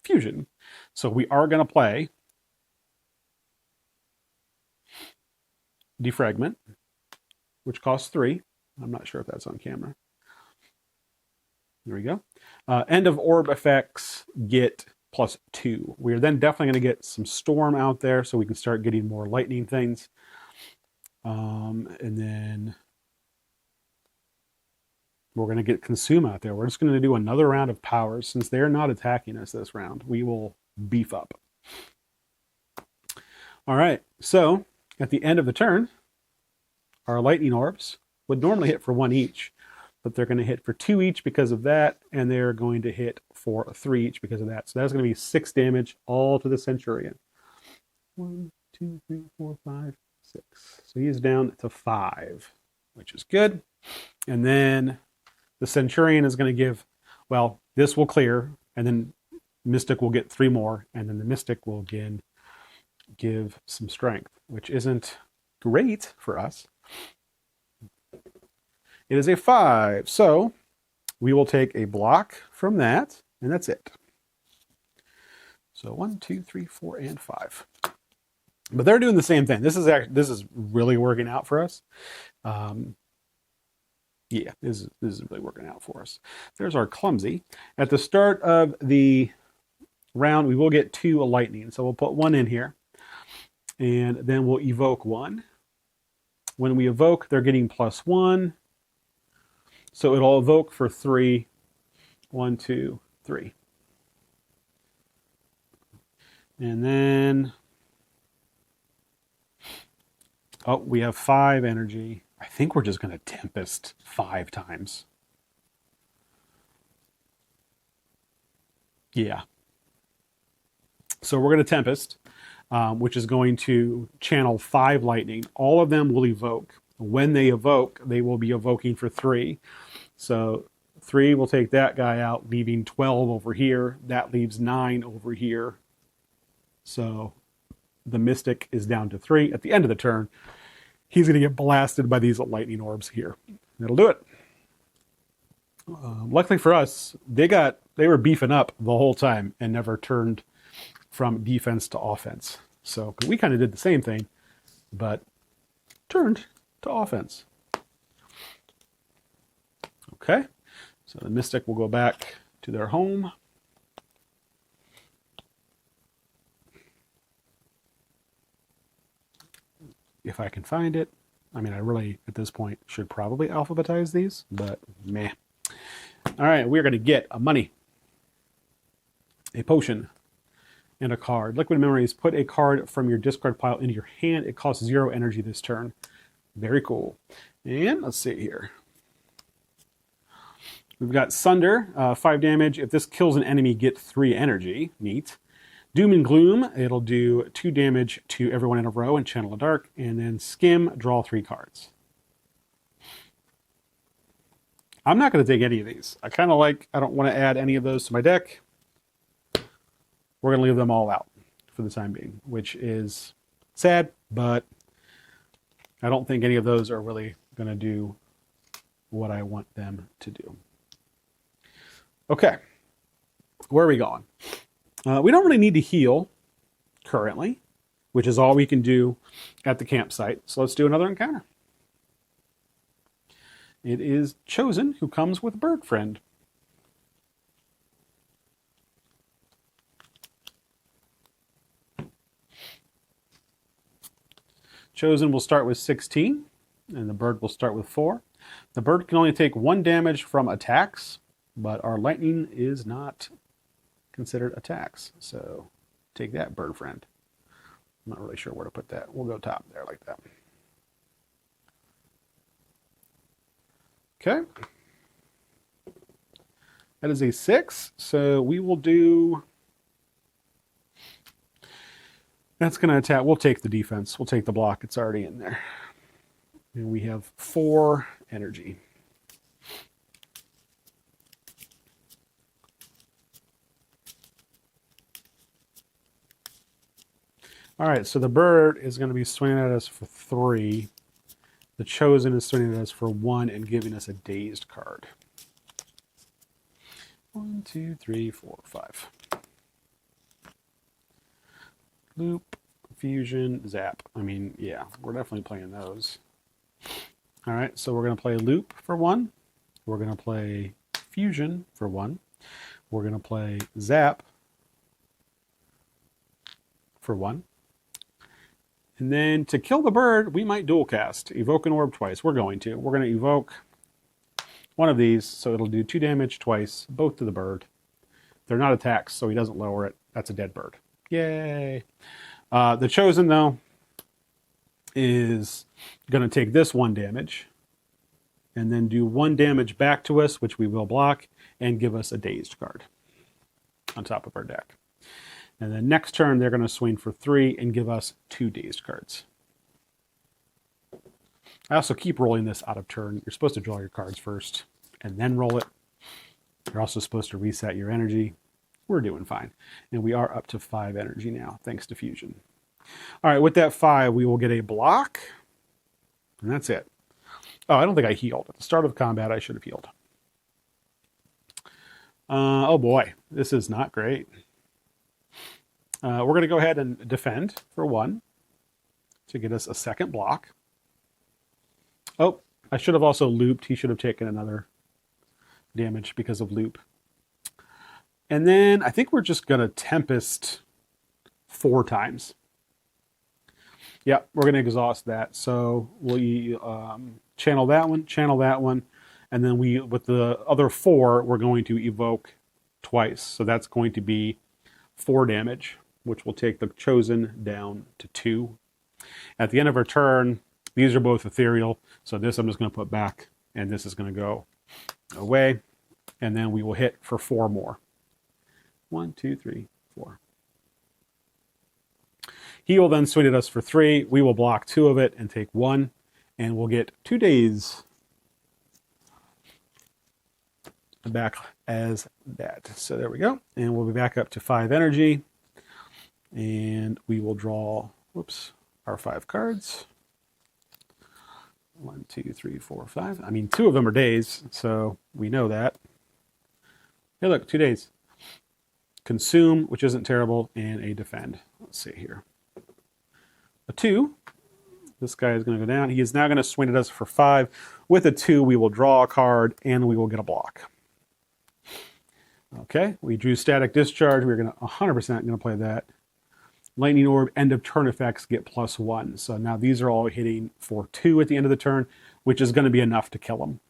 S1: fusion. So we are going to play Defragment, which costs 3. I'm not sure if that's on camera. There we go. End of orb effects get +2. We are then definitely going to get some storm out there so we can start getting more lightning things. And then we're going to get consume out there. We're just going to do another round of powers. Since they're not attacking us this round, we will beef up. All right, so at the end of the turn, our lightning orbs would normally hit for 1 each, but they're going to hit for 2 each because of that, and they're going to hit for 3 each because of that. So that's going to be 6 damage all to the Centurion. 1, 2, 3, 4, 5, 6. So he's down to 5, which is good. And then the Centurion is going to give, well, this will clear, and then Mystic will get 3 more, and then the Mystic will again give some strength, which isn't great for us. It is a 5, so we will take a block from that, and that's it. So 1, 2, 3, 4, and 5. But they're doing the same thing. This is really working out for us. Yeah, this is really working out for us. There's our clumsy. At the start of the round, we will get 2 lightning, so we'll put 1 in here, and then we'll evoke 1. When we evoke, they're getting +1. So it'll evoke for 3. 1, 2, 3. And then, oh, we have 5 energy. I think we're just going to Tempest 5 times. Yeah. So we're going to Tempest, which is going to channel 5 lightning. All of them will evoke. When they evoke, they will be evoking for 3. So 3 will take that guy out, leaving 12 over here. That leaves 9 over here. So the Mystic is down to 3. At the end of the turn, he's going to get blasted by these lightning orbs here. That'll do it. Luckily for us, they were beefing up the whole time and never turned from defense to offense. So we kind of did the same thing, but turned to offense. Okay, so the Mystic will go back to their home. If I can find it. I mean, I really, at this point, should probably alphabetize these, but meh. All right, we're going to get a money, a potion, and a card. Liquid Memories, put a card from your discard pile into your hand. It costs 0 energy this turn. Very cool. And let's see here. We've got Sunder, 5 damage. If this kills an enemy, get 3 energy. Neat. Doom and Gloom, it'll do 2 damage to everyone in a row and Channel a Dark. And then Skim, draw 3 cards. I'm not going to take any of these. I don't want to add any of those to my deck. We're going to leave them all out for the time being, which is sad, but I don't think any of those are really going to do what I want them to do. Okay, where are we going? We don't really need to heal currently, which is all we can do at the campsite. So let's do another encounter. It is Chosen, who comes with Bird Friend. Chosen will start with 16, and the bird will start with 4. The bird can only take 1 damage from attacks, but our lightning is not considered attacks. So take that, Bird Friend. I'm not really sure where to put that. We'll go top there like that. Okay. That is a 6, so we will do... That's going to attack. We'll take the defense. We'll take the block. It's already in there. And we have 4 energy. All right, so the bird is going to be swinging at us for 3. The Chosen is swinging at us for 1 and giving us a dazed card. 1, 2, 3, 4, 5. Loop, Fusion, Zap. I mean, yeah, we're definitely playing those. All right, so we're going to play Loop for 1. We're going to play Fusion for 1. We're going to play Zap for 1. And then to kill the bird, we might dual cast. Evoke an orb twice. We're going to. We're going to evoke one of these, so it'll do 2 damage twice, both to the bird. They're not attacks, so he doesn't lower it. That's a dead bird. Yay. The Chosen, though, is going to take this 1 damage and then do 1 damage back to us, which we will block, and give us a dazed card on top of our deck. And then next turn, they're going to swing for 3 and give us 2 dazed cards. I also keep rolling this out of turn. You're supposed to draw your cards first and then roll it. You're also supposed to reset your energy. We're doing fine. And we are up to 5 energy now, thanks to Fusion. All right, with that 5, we will get a block. And that's it. Oh, I don't think I healed. At the start of combat, I should have healed. Oh boy, this is not great. We're going to go ahead and defend for 1 to get us a second block. Oh, I should have also looped. He should have taken another damage because of loop. And then I think we're just going to Tempest 4 times. Yeah, we're going to exhaust that. So we'll channel that one, and then with the other 4, we're going to evoke twice. So that's going to be 4 damage, which will take the Chosen down to 2. At the end of our turn, these are both ethereal, so this I'm just going to put back, and this is going to go away, and then we will hit for 4 more. 1, 2, 3, 4. He will then swing at us for 3. We will block 2 of it and take 1, and we'll get 2 days back as that. So there we go, and we'll be back up to 5 energy, and we will draw, our 5 cards. 1, 2, 3, 4, 5. I mean, 2 of them are days, so we know that. Hey, look, 2 days. Consume, which isn't terrible, and a defend. Let's see here. A 2. This guy is going to go down. He is now going to swing at us for 5. With a 2, we will draw a card, and we will get a block. Okay, we drew Static Discharge. We're going to 100% going to play that. Lightning Orb, end of turn effects get +1. So now these are all hitting for 2 at the end of the turn, which is going to be enough to kill him.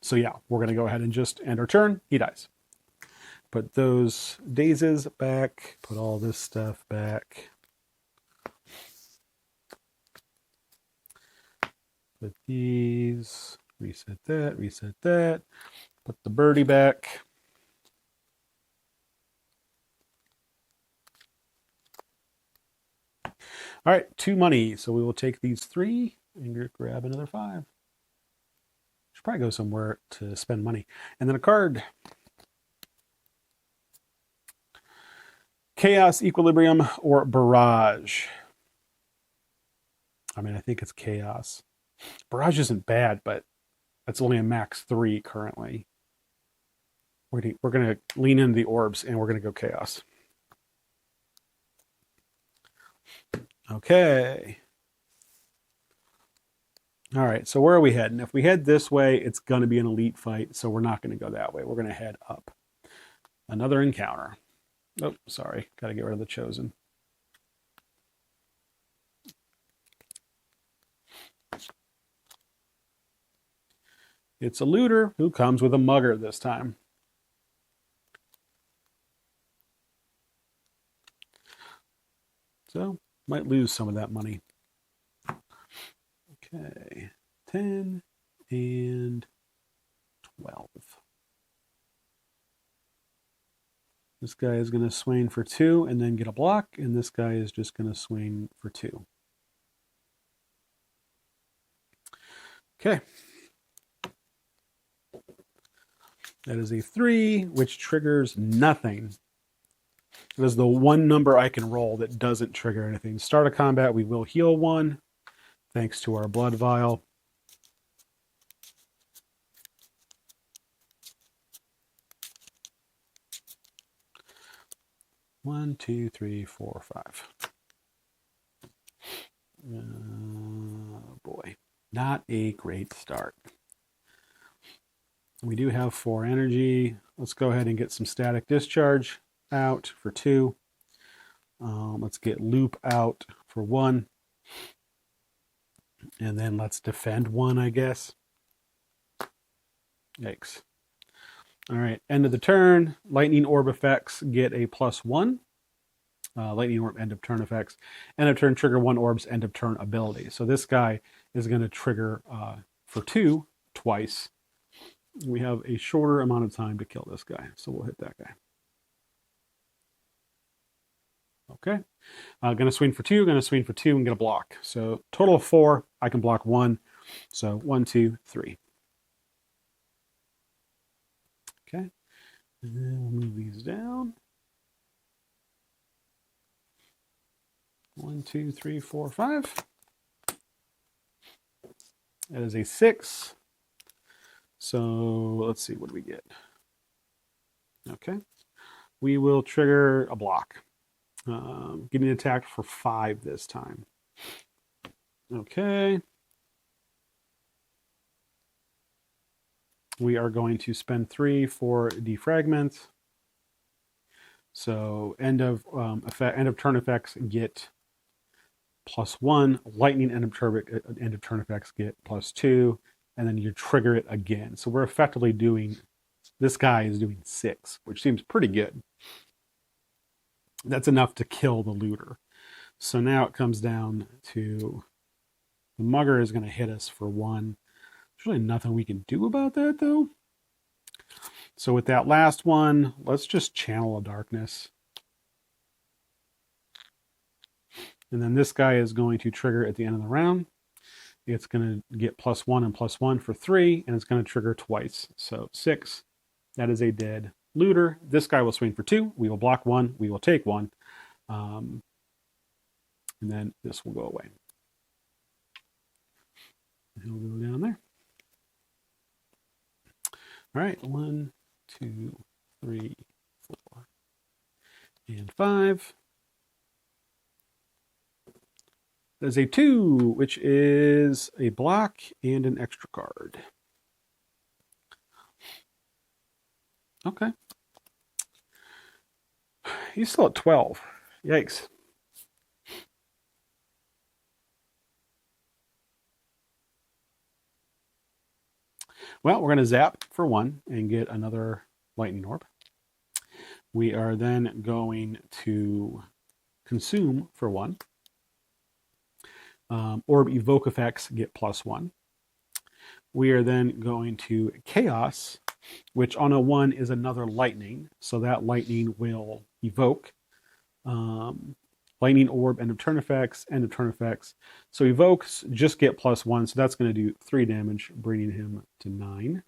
S1: So yeah, we're going to go ahead and just end our turn. He dies. Put those dazes back. Put all this stuff back. Put these. Reset that. Reset that. Put the birdie back. All right, 2 money. So we will take these 3 and grab another 5. Should probably go somewhere to spend money. And then a card. Chaos, Equilibrium, or Barrage. I mean, I think it's Chaos. Barrage isn't bad, but that's only a max 3 currently. We're going to lean into the orbs, and we're going to go Chaos. Okay. All right, so where are we heading? If we head this way, it's going to be an elite fight, so we're not going to go that way. We're going to head up. Another encounter. Oh, sorry. Got to get rid of the Chosen. It's a looter who comes with a mugger this time. So, might lose some of that money. Okay, 10 and 12. This guy is going to swing for 2 and then get a block, and this guy is just going to swing for 2. Okay. That is a 3, which triggers nothing. It is the one number I can roll that doesn't trigger anything. Start a combat, we will heal 1, thanks to our blood vial. One, two, three, 4, 5. Boy, not a great start. We do have 4 energy. Let's go ahead and get some static discharge out for 2. Let's get loop out for 1. And then let's defend 1, I guess. Yikes. All right, end of the turn. Lightning orb effects get a +1. Lightning orb end of turn effects. End of turn trigger 1 orb's end of turn ability. So this guy is going to trigger for 2 twice. We have a shorter amount of time to kill this guy, so we'll hit that guy. Okay. Going to swing for 2, going to swing for 2 and get a block. So total of 4, I can block 1. So 1, 2, 3. Okay. And then we'll move these down. 1, 2, 3, 4, 5. That is a 6. So let's see, what do we get? Okay. We will trigger a block. Getting attacked for 5 this time. Okay. We are going to spend 3 for defragment. So end of turn effects get +1. Lightning end of turn effects get +2. And then you trigger it again. So we're effectively doing, this guy is doing 6, which seems pretty good. That's enough to kill the looter. So now it comes down to, the mugger is going to hit us for 1. There's really nothing we can do about that, though. So with that last one, let's just channel a darkness. And then this guy is going to trigger at the end of the round. It's going to get +1 and +1 for 3, and it's going to trigger twice. So 6. That is a dead looter. This guy will swing for 2. We will block 1. We will take 1. And then this will go away. He'll go down there. All right. 1, 2, 3, 4, and 5. There's a 2, which is a block and an extra card. Okay. He's still at 12. Yikes. Well, we're going to zap for 1 and get another lightning orb. We are then going to consume for 1. Orb evoke effects get +1. We are then going to chaos, which on a 1 is another lightning. So that lightning will evoke. lightning orb, end of turn effects, end of turn effects. So evokes, just get +1, so that's going to do 3 damage, bringing him to 9.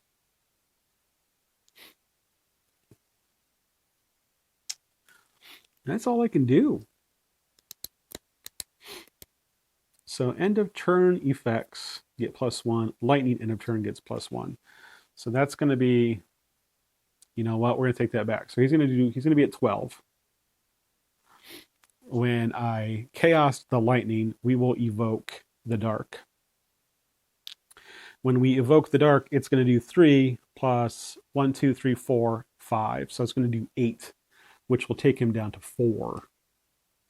S1: That's all I can do. So end of turn effects get +1. Lightning end of turn gets +1. So that's going to be, you know what? We're going to take that back. So he's going to be at 12. When I chaos the lightning, we will evoke the dark. When we evoke the dark, it's going to do 3 plus 1, 2, 3, 4, 5. So it's going to do 8, which will take him down to 4.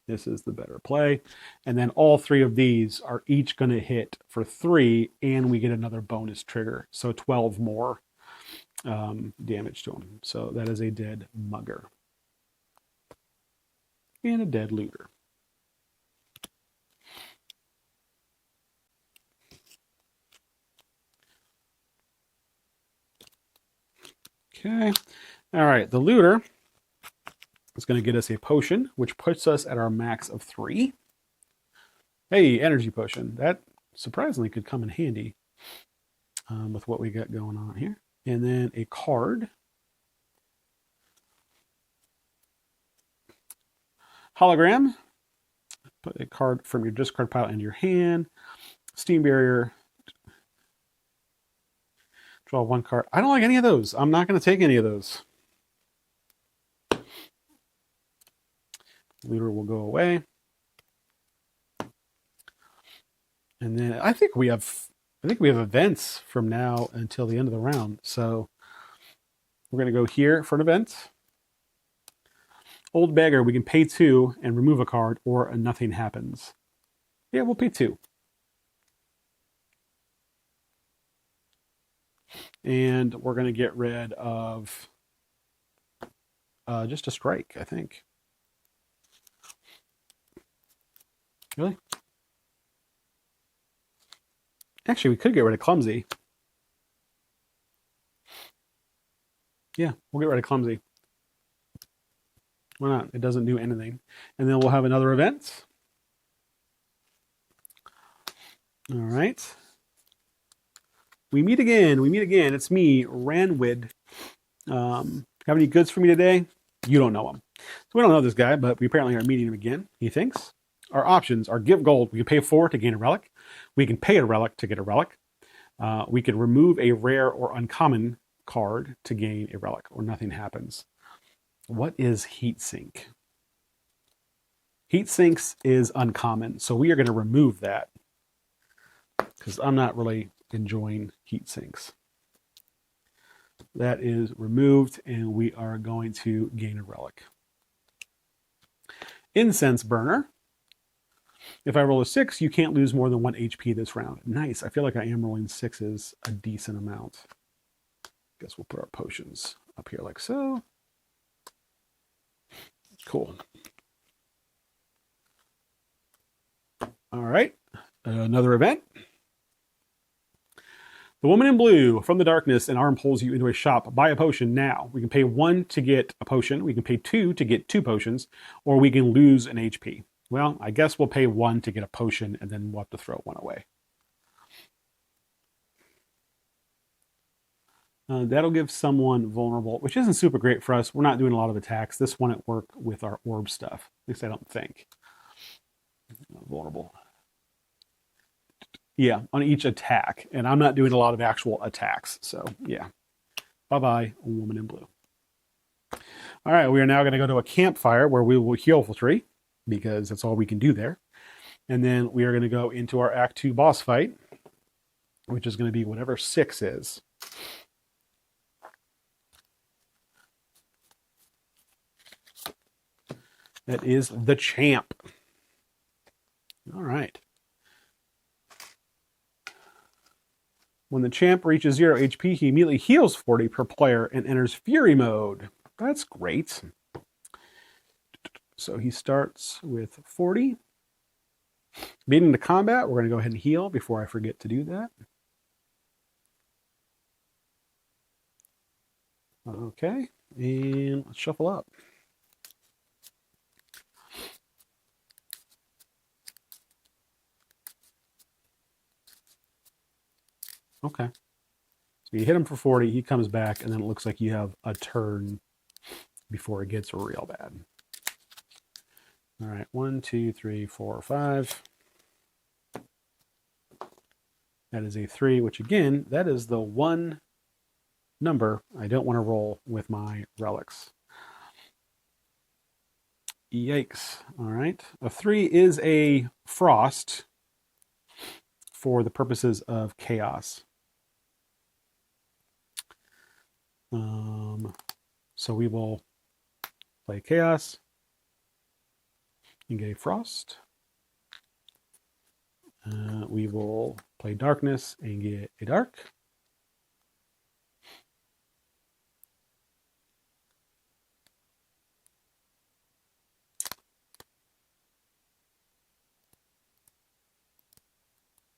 S1: This is the better play. And then all 3 of these are each going to hit for 3, and we get another bonus trigger. So 12 more damage to him. So that is a dead mugger. And a dead looter. Okay. All right. The looter is going to get us a potion, which puts us at our max of 3. Hey, energy potion. That surprisingly could come in handy with what we got going on here. And then a card. Hologram. Put a card from your discard pile into your hand. Steam barrier. Draw 1 card. I don't like any of those. I'm not going to take any of those. Looter will go away. And then I think we have events from now until the end of the round. So we're going to go here for an event. Old Beggar, we can pay 2 and remove a card, or nothing happens. Yeah, we'll pay 2. And we're going to get rid of just a strike, I think. Really? Actually, we could get rid of Clumsy. Yeah, we'll get rid of Clumsy. Why not? It doesn't do anything. And then we'll have another event. All right. We meet again. It's me, Ranwid. Have any goods for me today? You don't know him. So we don't know this guy, but we apparently are meeting him again, he thinks. Our options are give gold. We can pay 4 to gain a relic. We can pay a relic to get a relic. We can remove a rare or uncommon card to gain a relic, or nothing happens. What is Heatsink? Heatsinks is uncommon, so we are going to remove that because I'm not really enjoying Heatsinks. That is removed, and we are going to gain a relic. Incense Burner. If I roll a 6, you can't lose more than 1 HP this round. Nice. I feel like I am rolling 6s a decent amount. Guess we'll put our potions up here like so. Cool. All right. Another event. The woman in blue from the darkness and arm pulls you into a shop. Buy a potion now. We can pay 1 to get a potion. We can pay 2 to get 2 potions, or we can lose an HP. Well, I guess we'll pay 1 to get a potion, and then we'll have to throw 1 away. That'll give someone vulnerable, which isn't super great for us. We're not doing a lot of attacks. This won't work with our orb stuff. At least I don't think. Vulnerable. Yeah, on each attack. And I'm not doing a lot of actual attacks. So, yeah. Bye-bye, woman in blue. All right, we are now going to go to a campfire where we will heal for 3, because that's all we can do there. And then we are going to go into our Act 2 boss fight, which is going to be whatever 6 is. That is the champ. All right. When the champ reaches 0 HP, he immediately heals 40 per player and enters Fury mode. That's great. So he starts with 40. Beating the combat, we're going to go ahead and heal before I forget to do that. Okay, and let's shuffle up. Okay. So you hit him for 40, he comes back, and then it looks like you have a turn before it gets real bad. All right, 1, 2, 3, 4, 5. That is a 3, which again, that is the one number I don't want to roll with my relics. Yikes. All right. A 3 is a frost for the purposes of chaos. So we will play chaos and get a frost. We will play darkness and get a dark.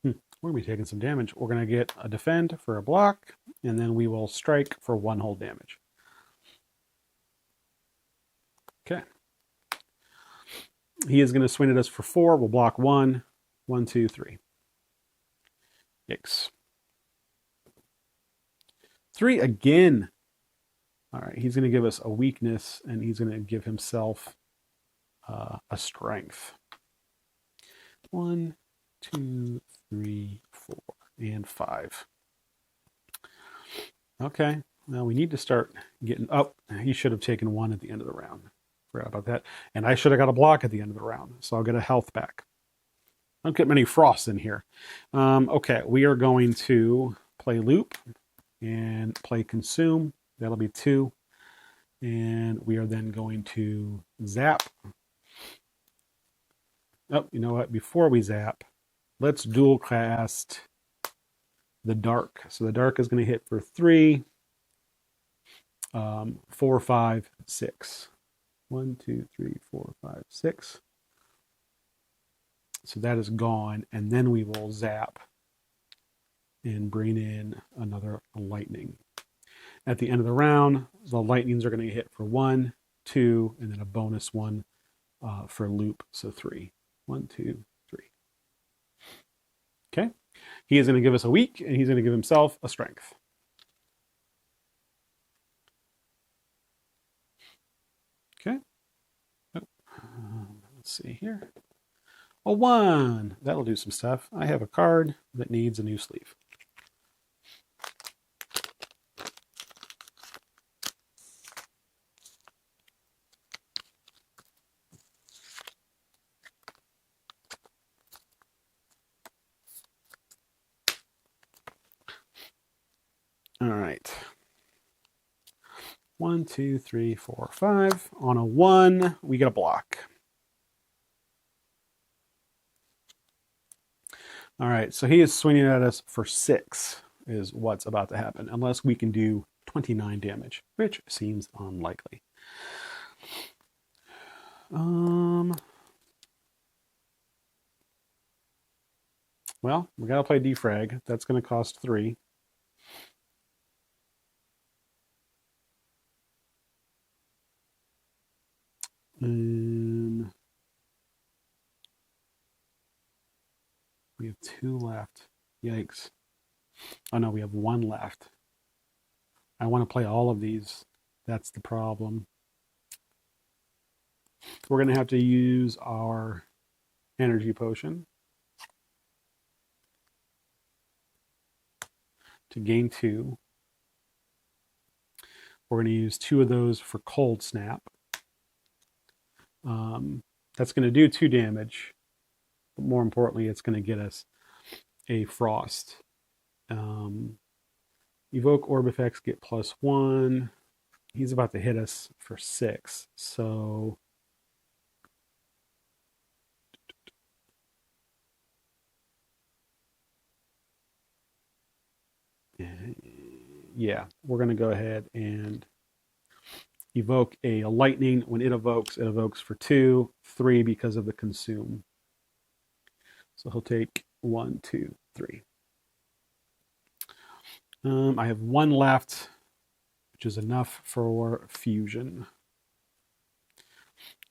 S1: We're going to be taking some damage. We're going to get a defend for a block, and then we will strike for 1 whole damage. Okay. He is going to swing at us for 4. We'll block 1. 1, 2, 3. Yikes. 3 again. All right, he's going to give us a weakness, and he's going to give himself a strength. 1, 2, 3, 4, and 5. Okay, now we need to start getting up. He should have taken 1 at the end of the round. Forgot about that. And I should have got a block at the end of the round, so I'll get a health back. I don't get many frosts in here. Okay, we are going to play loop and play consume. That'll be 2. And we are then going to zap. Oh, you know what? Before we zap, let's dual cast the dark. So the dark is going to hit for 3, 4, 5, 6. 1, 2, 3, 4, 5, 6. So that is gone. And then we will zap and bring in another lightning. At the end of the round, the lightnings are going to hit for 1, 2, and then a bonus 1 for loop. So 3. 1, 2, 3. Okay. He is going to give us a weak, and he's going to give himself a strength. Okay. Let's see here. A 1. That'll do some stuff. I have a card that needs a new sleeve. All right. 1, 2, 3, 4, 5. On a 1, we get a block. All right, so he is swinging at us for 6 is what's about to happen, unless we can do 29 damage, which seems unlikely. Well, we got to play defrag. That's going to cost 3. And we have 2 left. Yikes. Oh no, we have 1 left. I want to play all of these. That's the problem. We're going to have to use our energy potion to gain 2. We're going to use 2 of those for cold snap. That's going to do 2 damage. But more importantly, it's going to get us a frost. Evoke orb effects get +1. He's about to hit us for 6. So yeah, we're going to go ahead and evoke a lightning. When it evokes for 2, 3 because of the consume. So he'll take 1, 2, 3. I have 1 left, which is enough for fusion.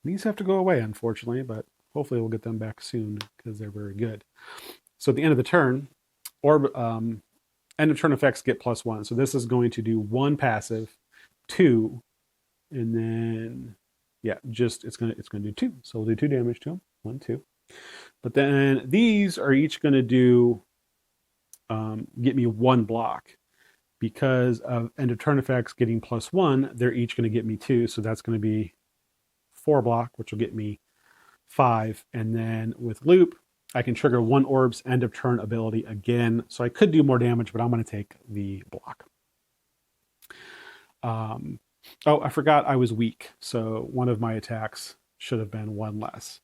S1: These have to go away, unfortunately, but hopefully we'll get them back soon because they're very good. So at the end of the turn, end of turn effects get +1. So this is going to do 1 passive, 2, and then yeah, just it's gonna do 2. So we'll do 2 damage to him. 1, 2. But then these are each gonna do get me 1 block. Because of end of turn effects getting +1, they're each going to get me 2. So that's going to be 4 block, which will get me 5. And then with loop, I can trigger 1 orb's end of turn ability again. So I could do more damage, but I'm going to take the block. Oh, I forgot I was weak. So one of my attacks should have been 1 less.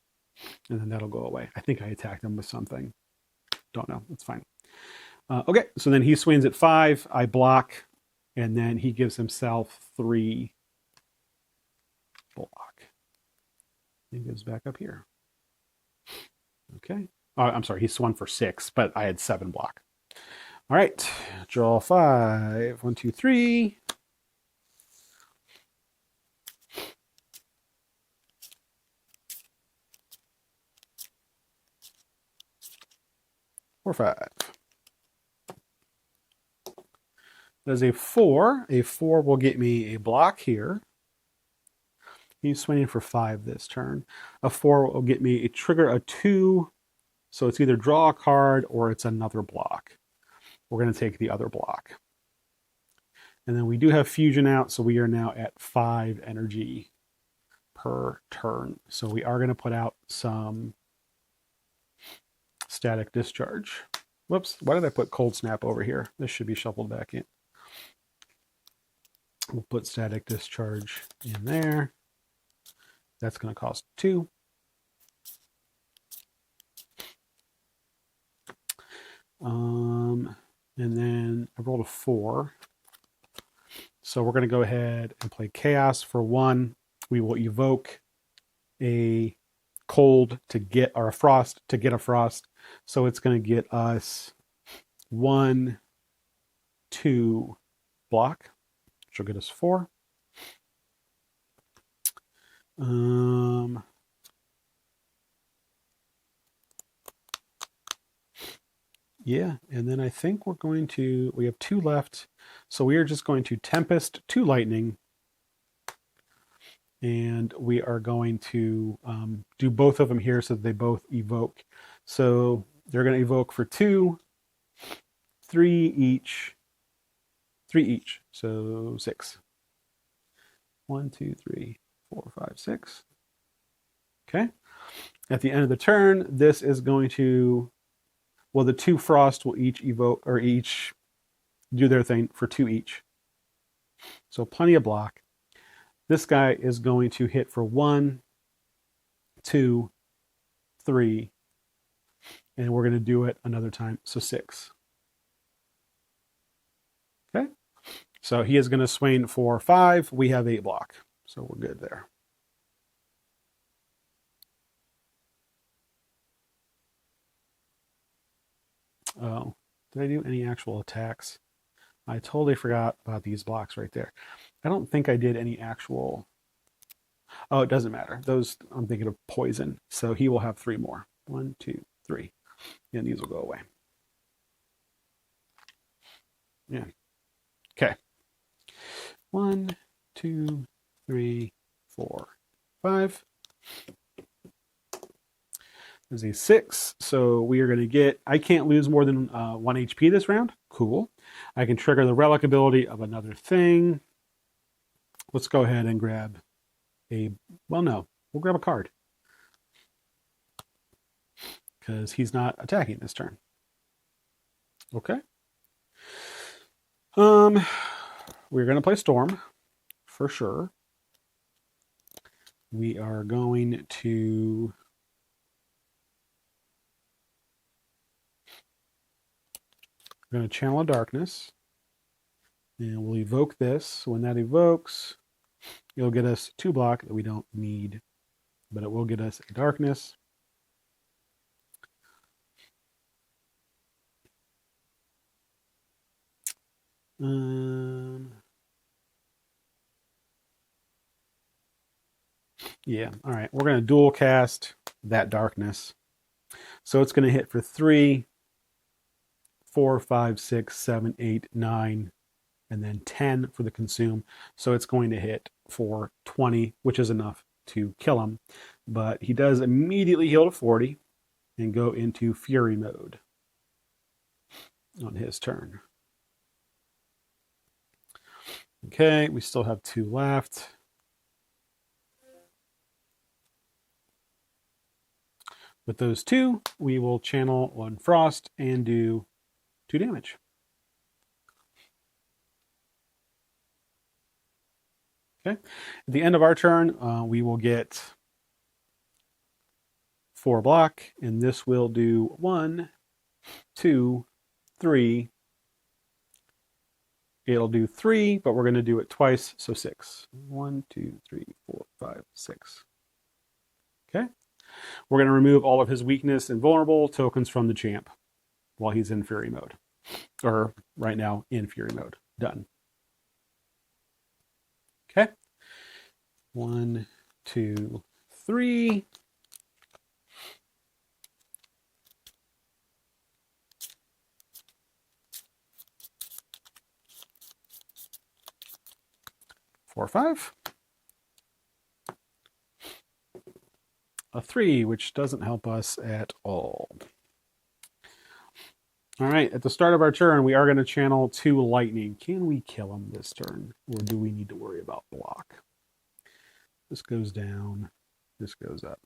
S1: And then that'll go away. I think I attacked him with something. Don't know. It's fine. Okay, so then he swings at 5. I block, and then he gives himself 3 block. He goes back up here. Okay. I'm sorry, he swung for 6, but I had 7 block. All right, draw 5. 1, 2, 3. Four, 5. There's a 4. A 4 will get me a block here. He's swinging for 5 this turn. A 4 will get me a trigger, a 2. So it's either draw a card or it's another block. We're going to take the other block. And then we do have fusion out, so we are now at 5 energy per turn. So we are going to put out some static discharge. Whoops, why did I put cold snap over here? This should be shuffled back in. We'll put static discharge in there. That's going to cost 2. And then I rolled a 4. So we're going to go ahead and play Chaos for 1. We will evoke a cold to get, or a frost to get a frost. So it's going to get us 1, 2 block, which will get us 4. Yeah, and then I think we have 2 left. So we are just going to Tempest 2 Lightning. And we are going to do both of them here so that they both evoke. So they're going to evoke for 2, 3 each. 3 each, so 6. 1, 2, 3, 4, 5, 6. Okay. At the end of the turn, this is going to, well, the 2 frost will each evoke, or each do their thing for 2 each. So plenty of block. This guy is going to hit for 1, 2, 3, and we're going to do it another time, so 6. Okay. So he is going to swing for 5. We have 8 block. So we're good there. Oh, did I do any actual attacks? I totally forgot about these blocks right there. I don't think I did any actual... Oh, it doesn't matter. Those, I'm thinking of poison. So he will have 3 more. 1, 2, 3. And these will go away. Yeah. Okay. 1, 2, 3, 4, 5. There's a 6, so we are going to get... I can't lose more than 1 HP this round. Cool. I can trigger the relic ability of another thing. Let's go ahead and grab a... Well, no. We'll grab a card. Because he's not attacking this turn. Okay. We're going to play Storm, for sure. We are going to... We're going to channel a darkness. And we'll evoke this. When that evokes, it'll get us 2 block that we don't need. But it will get us a darkness. Yeah, all right. We're going to dual cast that darkness. So it's going to hit for 3, 4, 5, 6, 7, 8, 9, and then 10 for the consume. So it's going to hit for 20, which is enough to kill him. But he does immediately heal to 40 and go into Fury mode on his turn. Okay, we still have 2 left. With those 2, we will channel 1 Frost and do 2 damage. Okay, at the end of our turn, we will get 4 block, and this will do 1, 2, 3. It'll do 3, but we're going to do it twice, so 6. 1, 2, 3, 4, 5, 6. Okay. We're going to remove all of his weakness and vulnerable tokens from the champ while he's in Fury mode. Or right now in Fury mode. Done. Okay. 1, 2, 3. Four, 5. A 3, which doesn't help us at all. All right, at the start of our turn, we are going to channel 2 lightning. Can we kill him this turn, or do we need to worry about block? This goes down, this goes up.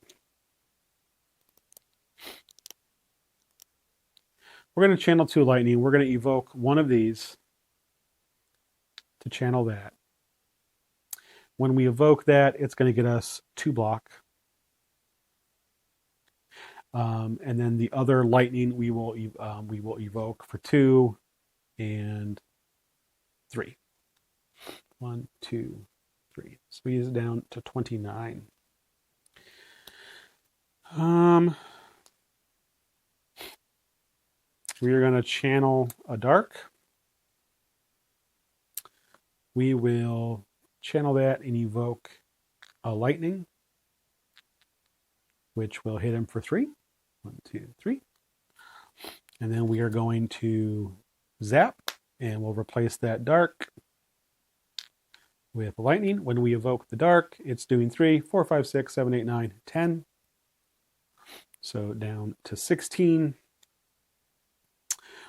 S1: We're going to channel 2 lightning. We're going to evoke one of these to channel that. When we evoke that, it's going to get us 2 block. And then the other lightning we will evoke for 2 and 3. 1, 2, 3. Squeeze it down to 29. We are going to channel a dark. We will channel that and evoke a lightning, which will hit him for 3. 1, 2, 3. And then we are going to zap, and we'll replace that dark with lightning. When we evoke the dark, it's doing 3, 4, 5, 6, 7, 8, 9, 10. So down to 16.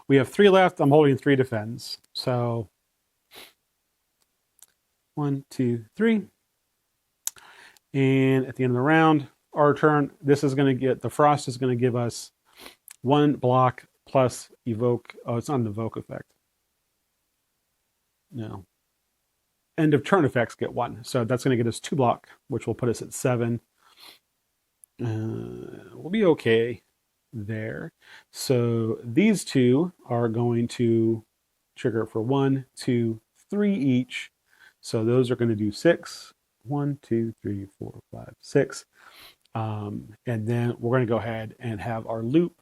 S1: We have 3 left. I'm holding 3 defends. So 1, 2, 3. And at the end of the round, our turn, this is going to get, the frost is going to give us 1 block plus evoke. Oh, it's not an evoke effect. No. End of turn effects get 1. So that's going to get us 2 block, which will put us at 7. We'll be okay there. So these 2 are going to trigger for 1, 2, 3 each. So those are going to do 6. 1, 2, 3, 4, 5, 6. And then we're going to go ahead and have our loop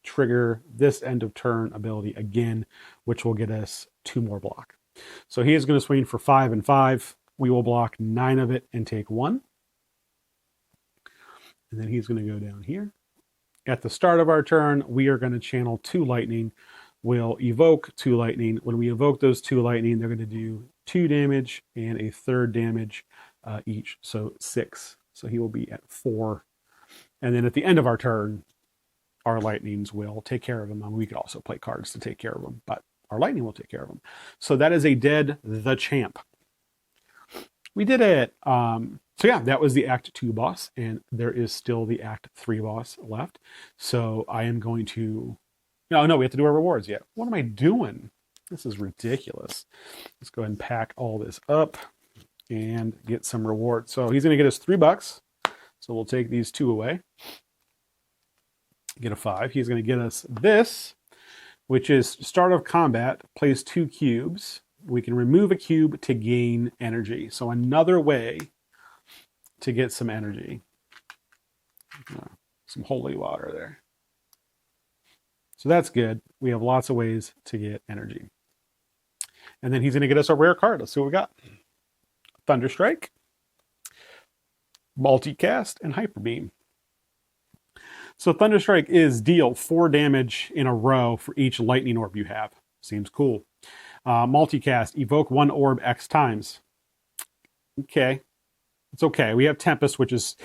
S1: trigger this end of turn ability again, which will get us 2 more block. So he is going to swing for 5 and 5. We will block 9 of it and take 1. And then he's going to go down here. At the start of our turn, we are going to channel 2 lightning. We'll evoke 2 lightning. When we evoke those 2 lightning, they're going to do 2 damage and a 3rd damage each. So 6. So he will be at 4. And then at the end of our turn, our lightnings will take care of him. I mean, we could also play cards to take care of him, but our lightning will take care of him. So that is a dead the champ. We did it. So yeah, that was the Act 2 boss, and there is still the Act 3 boss left. So I am going to... No, we have to do our rewards yet. What am I doing? This is ridiculous. Let's go ahead and pack all this up and get some rewards. So he's going to get us $3. So we'll take these 2 away. Get a 5. He's going to get us this, which is start of combat, place 2 cubes. We can remove a cube to gain energy. So another way to get some energy. Some holy water there. So that's good. We have lots of ways to get energy. And then he's going to get us a rare card. Let's see what we got. Thunderstrike, Multicast, and Hyper Beam. So Thunderstrike is deal 4 damage in a row for each lightning orb you have. Seems cool. Multicast, evoke 1 orb X times. Okay. It's okay. We have Tempest, which is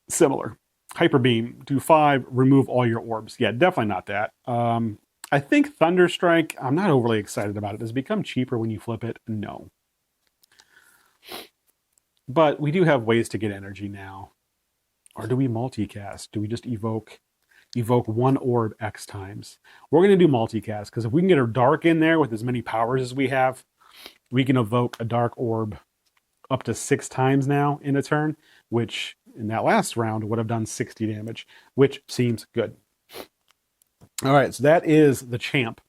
S1: similar. Hyper Beam, do 5, remove all your orbs. Yeah, definitely not that. I think Thunderstrike, I'm not overly excited about it. Does it become cheaper when you flip it? No. But we do have ways to get energy now. Or do we multicast? Do we just evoke 1 orb X times? We're going to do multicast, because if we can get a dark in there with as many powers as we have, we can evoke a dark orb up to 6 times now in a turn, which in that last round would have done 60 damage, which seems good. All right, so that is the champ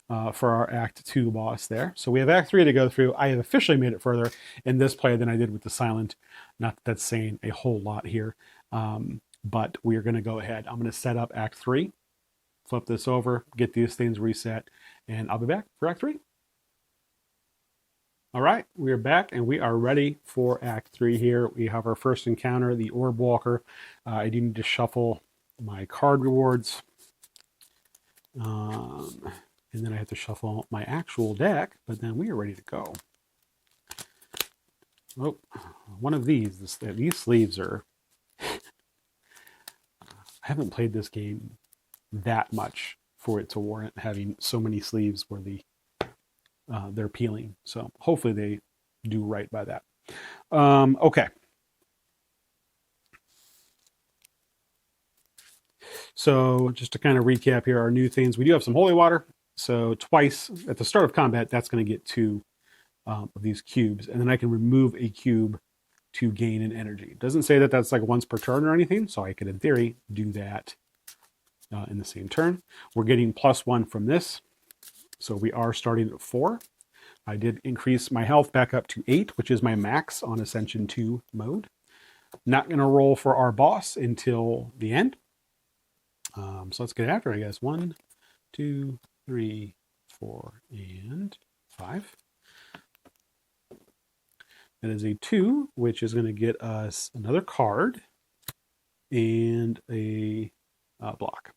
S1: for our Act 2 boss there. So we have Act 3 to go through. I have officially made it further in this play than I did with the Silent. Not that that's saying a whole lot here, but we are going to go ahead. I'm going to set up Act 3, flip this over, get these things reset, and I'll be back for Act 3. All right, we are back and we are ready for Act 3 here. We have our first encounter, the Orb Walker. I do need to shuffle my card rewards. And then I have to shuffle my actual deck, but then we are ready to go. Oh, one of these sleeves are... I haven't played this game that much for it to warrant having so many sleeves where they're peeling. So hopefully they do right by that. Okay. So just to kind of recap here, our new things, we do have some holy water. So twice at the start of combat, that's going to get 2 of these cubes. And then I can remove a cube to gain an energy. It doesn't say that that's like once per turn or anything. So I could, in theory, do that in the same turn. We're getting +1 from this. So we are starting at 4. I did increase my health back up to 8, which is my max on Ascension 2 mode. Not going to roll for our boss until the end. So let's get after it, I guess. 1, 2, 3, 4, and 5. That is a 2, which is going to get us another card and a block.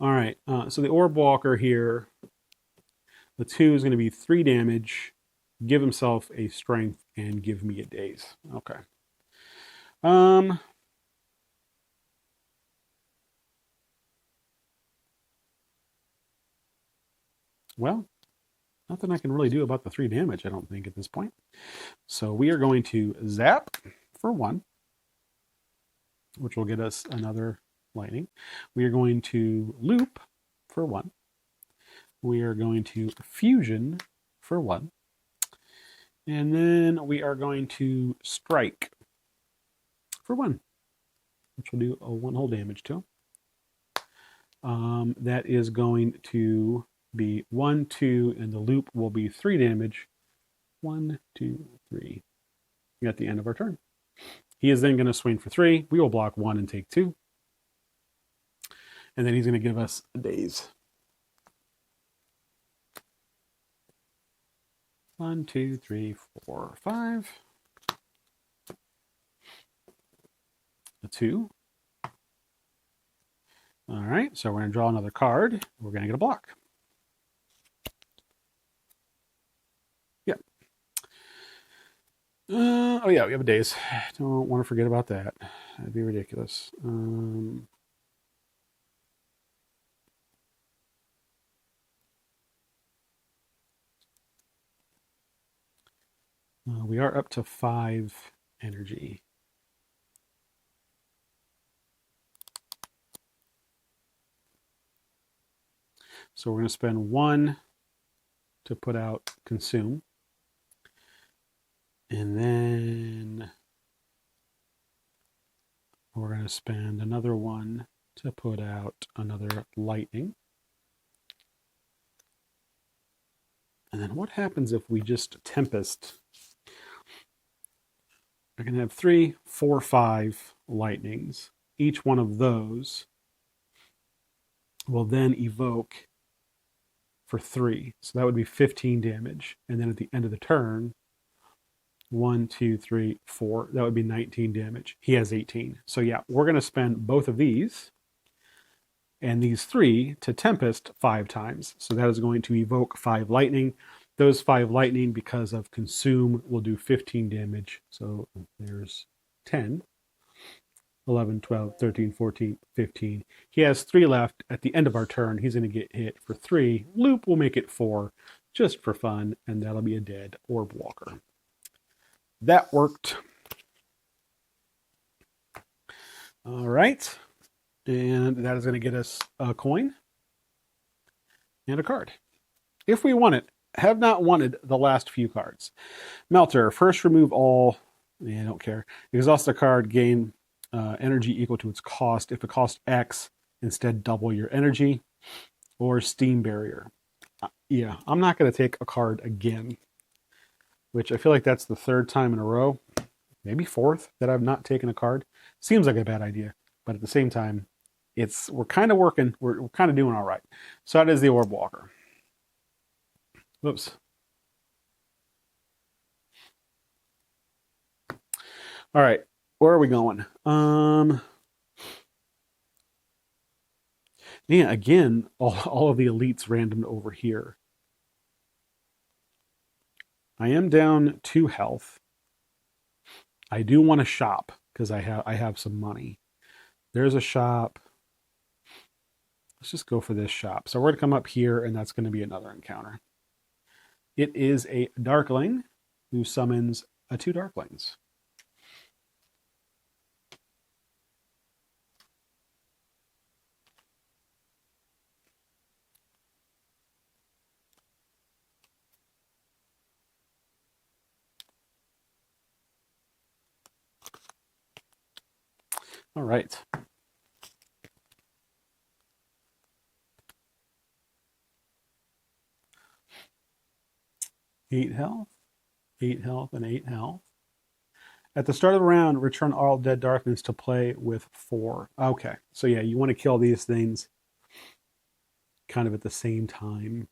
S1: All right, so the Orb Walker here, the 2 is going to be 3 damage, give himself a strength, and give me a daze. Okay. Well, nothing I can really do about the 3 damage, I don't think, at this point. So we are going to zap for 1, which will get us another lightning. We are going to loop for 1. We are going to fusion for 1. And then we are going to strike for 1, which will do a 1 whole damage to him. That is going to be 1, 2, and the loop will be 3 damage. 1, 2, 3. At the end of our turn. He is then going to swing for 3. We will block 1 and take 2. And then he's going to give us a daze. 1, 2, 3, 4, 5. A 2. All right, so we're going to draw another card. We're going to get a block. Oh yeah, we have a daze. Don't want to forget about that. That'd be ridiculous. We are up to 5 energy. So we're going to spend 1 to put out consume. And then we're going to spend another 1 to put out another lightning. And then what happens if we just Tempest? I can have 3, 4, 5 lightnings. Each one of those will then evoke for 3. So that would be 15 damage. And then at the end of the turn, 1, 2, 3, 4. That would be 19 damage. He has 18. So yeah, we're going to spend both of these and these 3 to Tempest 5 times. So that is going to evoke 5 lightning. Those 5 lightning, because of consume, will do 15 damage. So there's 10, 11, 12, 13, 14, 15. He has 3 left. At the end of our turn, he's going to get hit for 3. Loop will make it 4, just for fun, and that'll be a dead orb walker. That worked. All right. And that is going to get us a coin and a card. If we want it, have not wanted the last few cards. Melter, first remove all, I don't care. Exhaust a card, gain energy equal to its cost. If it costs X, instead double your energy. Or Steam Barrier. Yeah, I'm not going to take a card again, which I feel like that's the 3rd time in a row, maybe 4th, that I've not taken a card. Seems like a bad idea, but at the same time, we're kind of working, we're kind of doing all right. So that is the Orb Walker. Whoops. All right, where are we going? Yeah, again, all of the elites randomed over here. I am down 2 health. I do want to shop because I have some money. There's a shop. Let's just go for this shop. So we're going to come up here, and that's going to be another encounter. It is a Darkling who summons 2 Darklings. All right. Eight health, and 8 health. At the start of the round, return all dead Darklings to play with 4. Okay, so yeah, you want to kill these things kind of at the same time.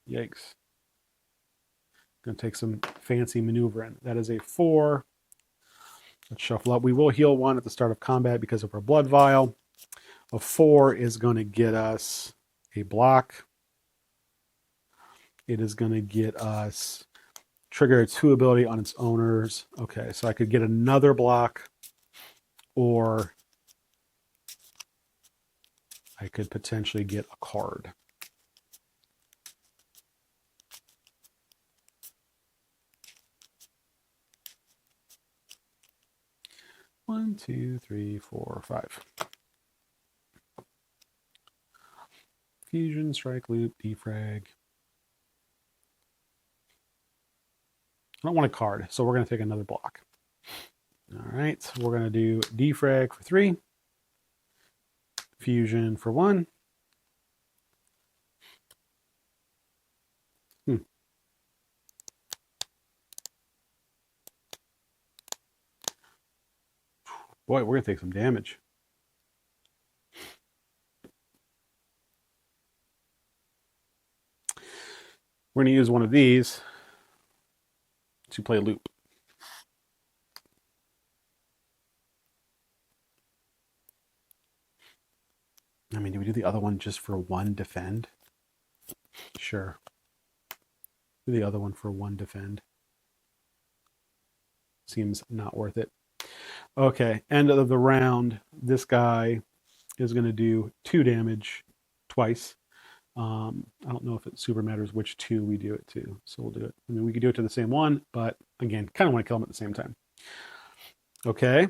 S1: Yikes. Going to take some fancy maneuvering. That is a 4. Let's shuffle up. We will heal 1 at the start of combat because of our blood vial. A 4 is going to get us a block. It is going to get us trigger a 2 ability on its owners. Okay, so I could get another block, or I could potentially get a card. One, two, three, 4, 5. Fusion, strike, loop, defrag. I don't want a card, so we're going to take another block. All right, so we're going to do defrag for 3. Fusion for 1. Boy, we're going to take some damage. We're going to use one of these to play loop. I mean, do we do the other one just for 1 defend? Sure. Do the other one for 1 defend. Seems not worth it. Okay, end of the round. This guy is going to do 2 damage twice. I don't know if it super matters which 2 we do it to, so we'll do it. I mean, we could do it to the same one, but again, kind of want to kill him at the same time. Okay.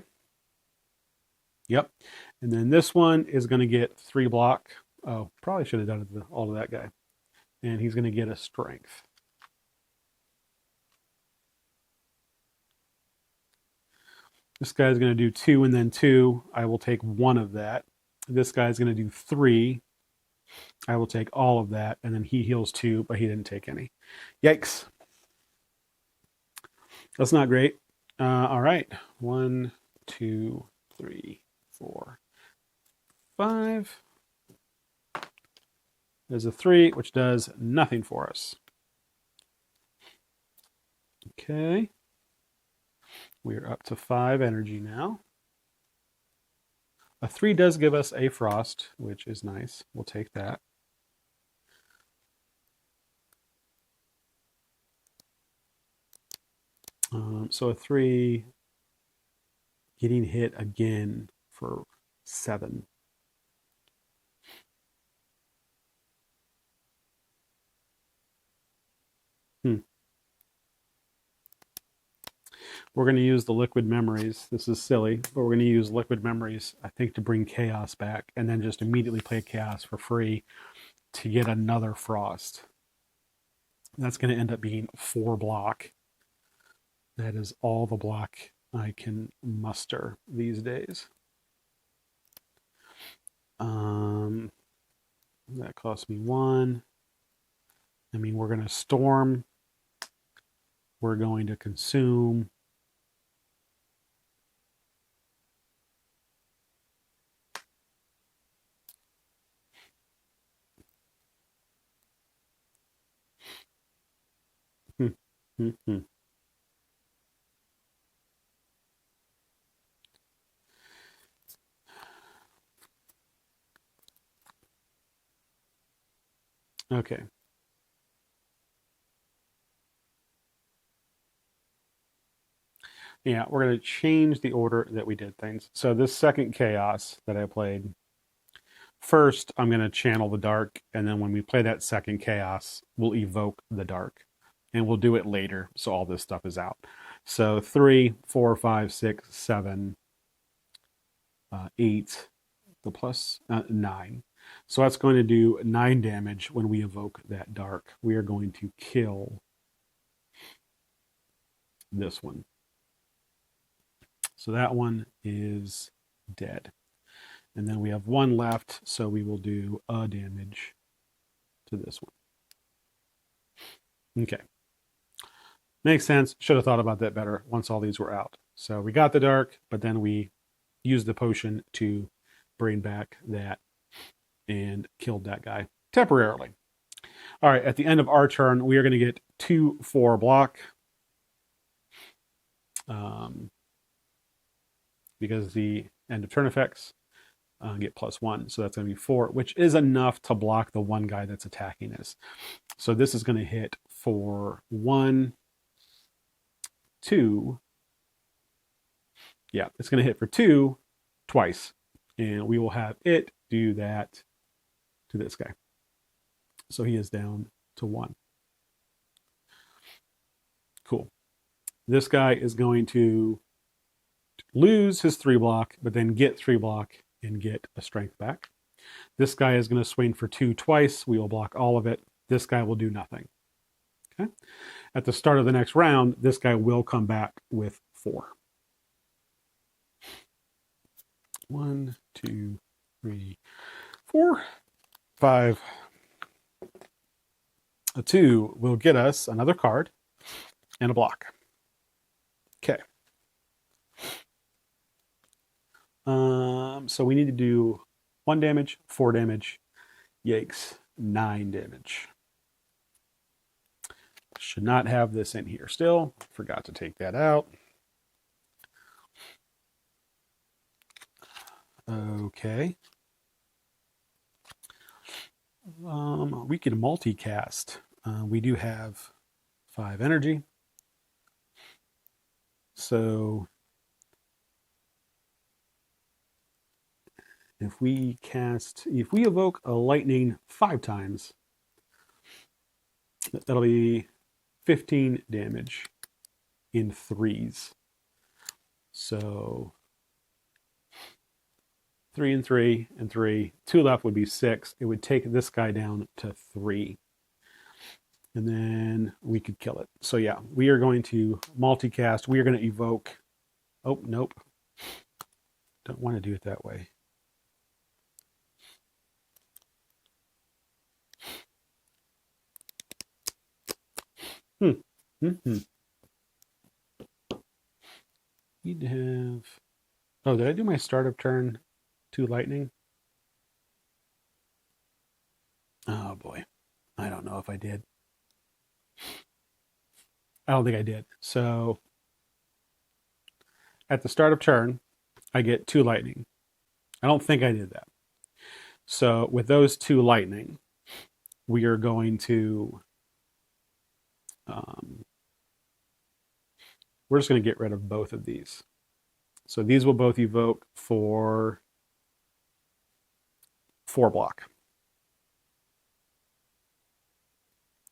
S1: Yep. And then this one is going to get 3 block. Oh, probably should have done it to all of that guy. And he's going to get a strength. This guy's going to do 2 and then 2. I will take 1 of that. This guy's going to do 3. I will take all of that. And then he heals 2, but he didn't take any. Yikes. That's not great. All right. 1, 2, 3, 4, 5. There's a 3, which does nothing for us. Okay. We're up to 5 energy now. A 3 does give us a frost, which is nice. We'll take that. So a 3 getting hit again for 7. We're going to use the liquid memories. This is silly, but we're going to use liquid memories, I think, to bring chaos back, and then just immediately play chaos for free to get another frost. That's going to end up being 4 block. That is all the block I can muster these days. That cost me 1. I mean, we're going to storm. We're going to consume. Okay. Yeah, we're going to change the order that we did things. So this second chaos that I played, first I'm going to channel the dark, and then when we play that second chaos, we'll evoke the dark. And we'll do it later, so all this stuff is out. So 3, 4, 5, 6, 7, 8, the plus 9. So that's going to do 9 damage when we evoke that dark. We are going to kill this one. So that one is dead. And then we have 1 left, so we will do a damage to this one. Okay. Makes sense. Should have thought about that better once all these were out. So we got the dark, but then we used the potion to bring back that and killed that guy temporarily. All right, at the end of our turn, we are going to get 2 4 block. Because the end of turn effects get +1. So that's going to be 4, which is enough to block the one guy that's attacking us. So this is going to hit for 1, 2. Yeah, it's going to hit for 2 twice. And we will have it do that to this guy. So he is down to 1. Cool. This guy is going to lose his 3 block, but then get 3 block and get a strength back. This guy is going to swing for 2 twice. We will block all of it. This guy will do nothing. Okay. At the start of the next round, this guy will come back with 4. 1, 2, 3, 4, 5. A 2 will get us another card and a block. Okay. So we need to do 1 damage, 4 damage. Yikes, 9 damage. Should not have this in here still. Forgot to take that out. Okay. We can multicast. We do have 5 energy. So if we evoke a lightning 5 times, that'll be 15 damage in 3s. So 3 and 3 and 3. 2 left would be 6. It would take this guy down to 3. And then we could kill it. So yeah, we are going to multicast. We are going to evoke. Oh, nope. Don't want to do it that way. Need to have... Oh, did I do my startup turn 2 lightning? Oh boy. I don't know if I did. I don't think I did. So at the start of turn, I get 2 lightning. I don't think I did that. So with those 2 lightning, we are going to, we're just going to get rid of both of these. So these will both evoke for 4 block.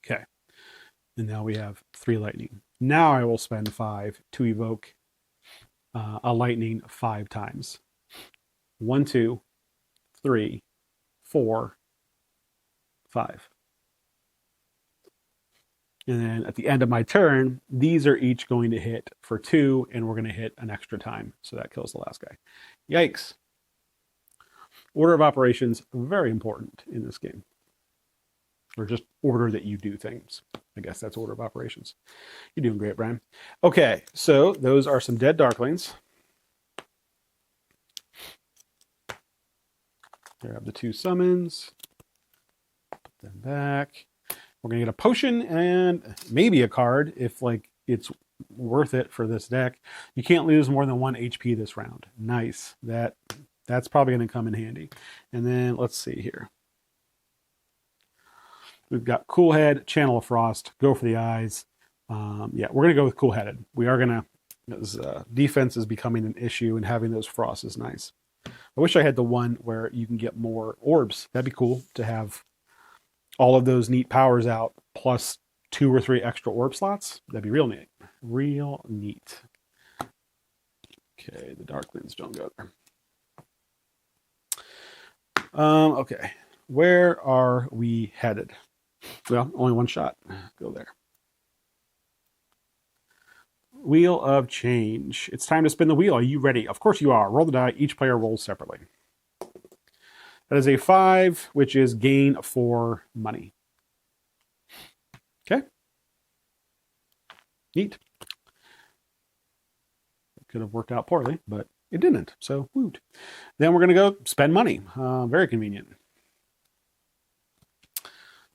S1: Okay. And now we have 3 lightning. Now I will spend 5 to evoke a lightning 5 times. 1, 2, 3, 4, 5. And then at the end of my turn, these are each going to hit for 2, and we're going to hit an extra time. So that kills the last guy. Yikes. Order of operations, very important in this game. Or just order that you do things. I guess that's order of operations. You're doing great, Brian. Okay, so those are some dead Darklings. Grab the 2 summons. Put them back. We're going to get a potion and maybe a card if like it's worth it for this deck. You can't lose more than 1 HP this round. Nice. That's probably going to come in handy. And then let's see here. We've got Cool Head, Channel of Frost, go for the eyes. Yeah, we're going to go with Cool Headed. We are going to, because defense is becoming an issue, and having those frosts is nice. I wish I had the one where you can get more orbs. That'd be cool to have all of those neat powers out, plus 2 or 3 extra orb slots. That'd be real neat. Real neat. Okay, the Darklings don't go there. Okay, where are we headed? Well, only 1 shot. Go there. Wheel of Change. It's time to spin the wheel. Are you ready? Of course you are. Roll the die. Each player rolls separately. That is a 5, which is gain 4 money. Okay. Neat. It could have worked out poorly, but it didn't. So, woot. Then we're going to go spend money. Very convenient.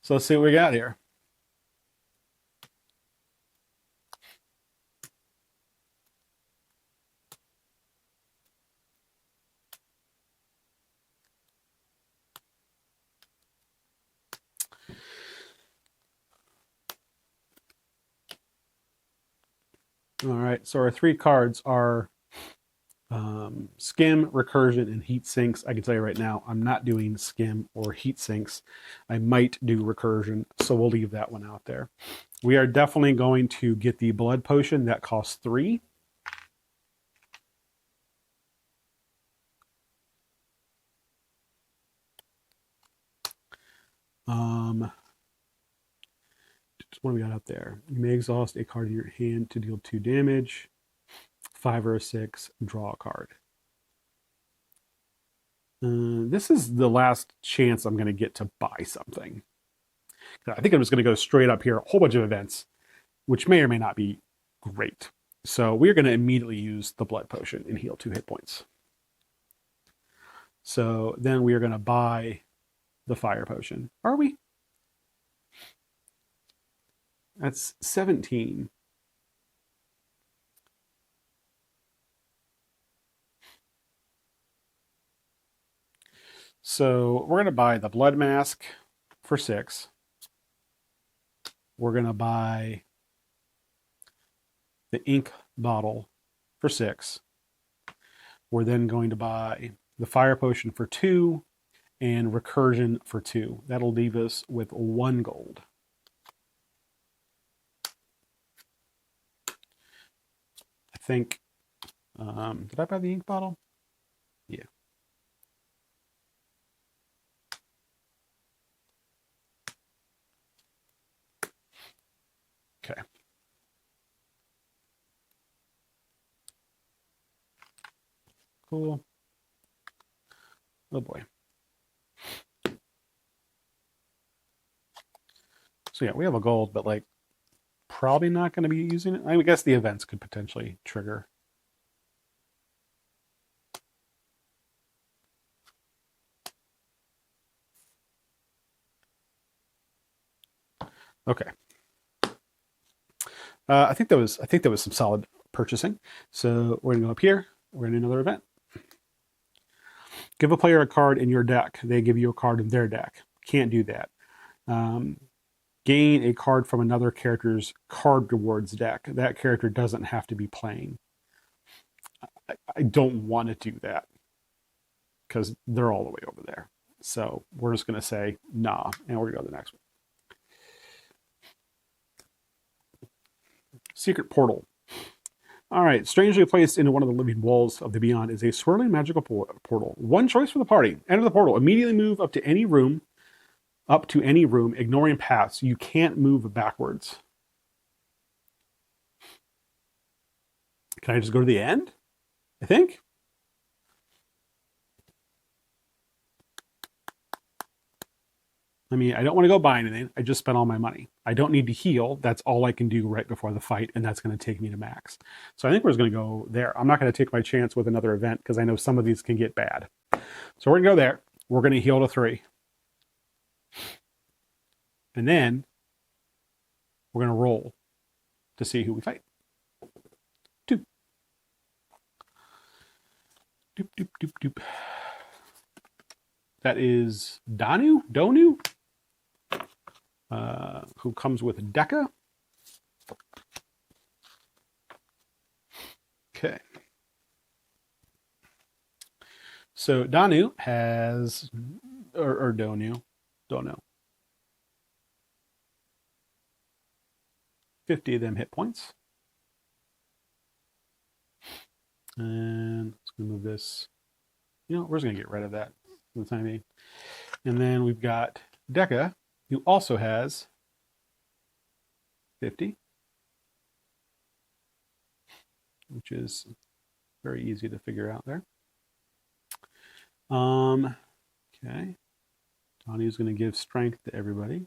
S1: So let's see what we got here. All right, so our 3 cards are Skim, Recursion, and Heat Sinks. I can tell you right now, I'm not doing Skim or Heat Sinks. I might do Recursion, so we'll leave that one out there. We are definitely going to get the Blood Potion. That costs 3. What do we got up there? You may exhaust a card in your hand to deal 2 damage. 5 or a 6, draw a card. This is the last chance I'm going to get to buy something. I think I'm just going to go straight up here, a whole bunch of events, which may or may not be great. So we're going to immediately use the Blood Potion and heal 2 hit points. So then we are going to buy the Fire Potion. Are we? That's 17. So we're going to buy the Blood Mask for 6. We're going to buy the ink bottle for 6. We're then going to buy the Fire Potion for 2 and Recursion for 2. That'll leave us with 1 gold. I think, did I buy the ink bottle? Yeah. Okay. Cool. Oh boy. So yeah, we have a gold, but like probably not going to be using it. I guess the events could potentially trigger. Okay. I think that was some solid purchasing. So we're gonna go up here. We're gonna do another event. Give a player a card in your deck. They give you a card in their deck. Can't do that. Gain a card from another character's card rewards deck. That character doesn't have to be playing. I don't want to do that because they're all the way over there. So we're just going to say nah, and we're going to go to the next one. Secret Portal. All right, strangely placed into one of the living walls of the Beyond is a swirling magical portal. One choice for the party. Enter the portal. Immediately move up to any room, ignoring paths. You can't move backwards. Can I just go to the end? I think. I mean, I don't want to go buy anything. I just spent all my money. I don't need to heal. That's all I can do right before the fight, and that's going to take me to max. So I think we're just going to go there. I'm not going to take my chance with another event because I know some of these can get bad. So we're going to go there. We're going to heal to 3. And then we're going to roll to see who we fight. 2. Doop, doop, doop, doop. That is Donu? Who comes with Deca. Okay. So Donu has, or Donu, don't know. 50 of them hit points. And let's move this. You know, we're just going to get rid of that for the time being. And then we've got Deca, who also has 50, which is very easy to figure out there. Okay. Donnie's going to give strength to everybody.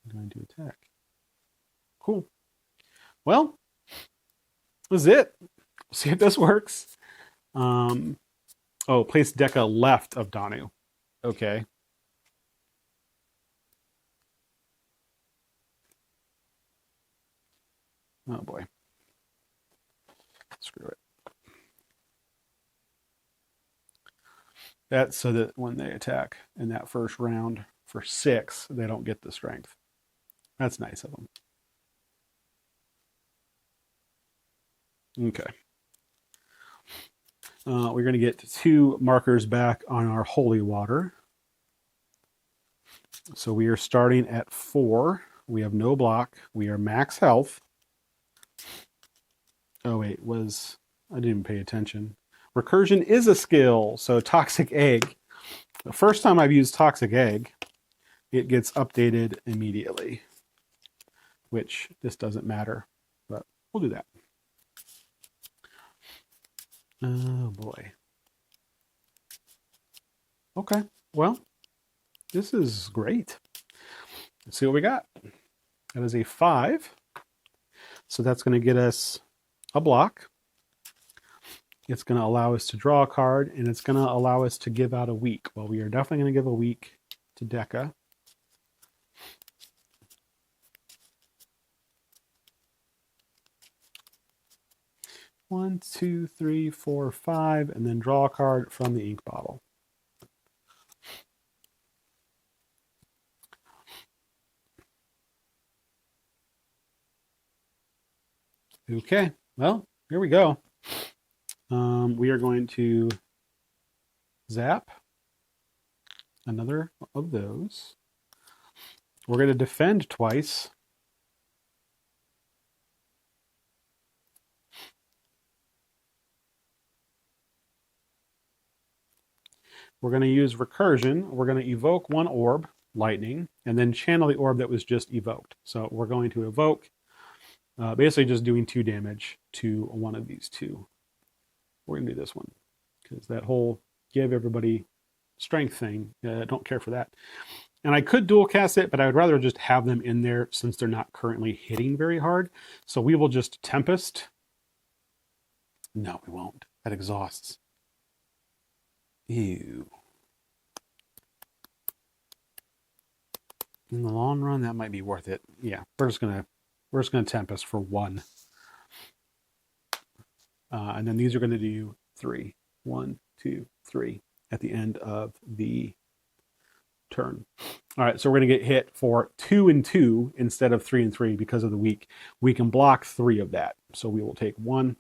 S1: I'm going to attack. Cool. Well, that's it. See if this works. Oh, place Deca left of Donu. Okay. Oh boy. Screw it. That's so that when they attack in that first round for 6, they don't get the strength. That's nice of them. Okay. We're going to get 2 markers back on our holy water. So we are starting at 4. We have no block. We are max health. Oh wait, I didn't pay attention. Recursion is a skill, so Toxic Egg. The first time I've used Toxic Egg, it gets updated immediately, which this doesn't matter, but we'll do that. Oh boy. Okay, well, this is great. Let's see what we got. That is a 5. So that's going to get us a block. It's going to allow us to draw a card, and it's going to allow us to give out a weak. Well, we are definitely going to give a weak to Deca. One, 2, 3, 4, 5, and then draw a card from the ink bottle. Okay, well, here we go. We are going to zap another of those. We're going to defend twice. We're going to use recursion. We're going to evoke 1 orb, lightning, and then channel the orb that was just evoked. So we're going to evoke, basically just doing 2 damage to one of these 2. We're going to do this one because that whole give everybody strength thing, I don't care for that. And I could dual cast it, but I would rather just have them in there since they're not currently hitting very hard. So we will just Tempest. No, we won't. That exhausts. Ew. In the long run, that might be worth it. Yeah, we're just going to We're just going to Tempest for 1. And then these are going to do 3. 1, 2, 3 at the end of the turn. All right, so we're going to get hit for 2 and 2 instead of 3 and 3 because of the weak. We can block 3 of that. So we will take 1.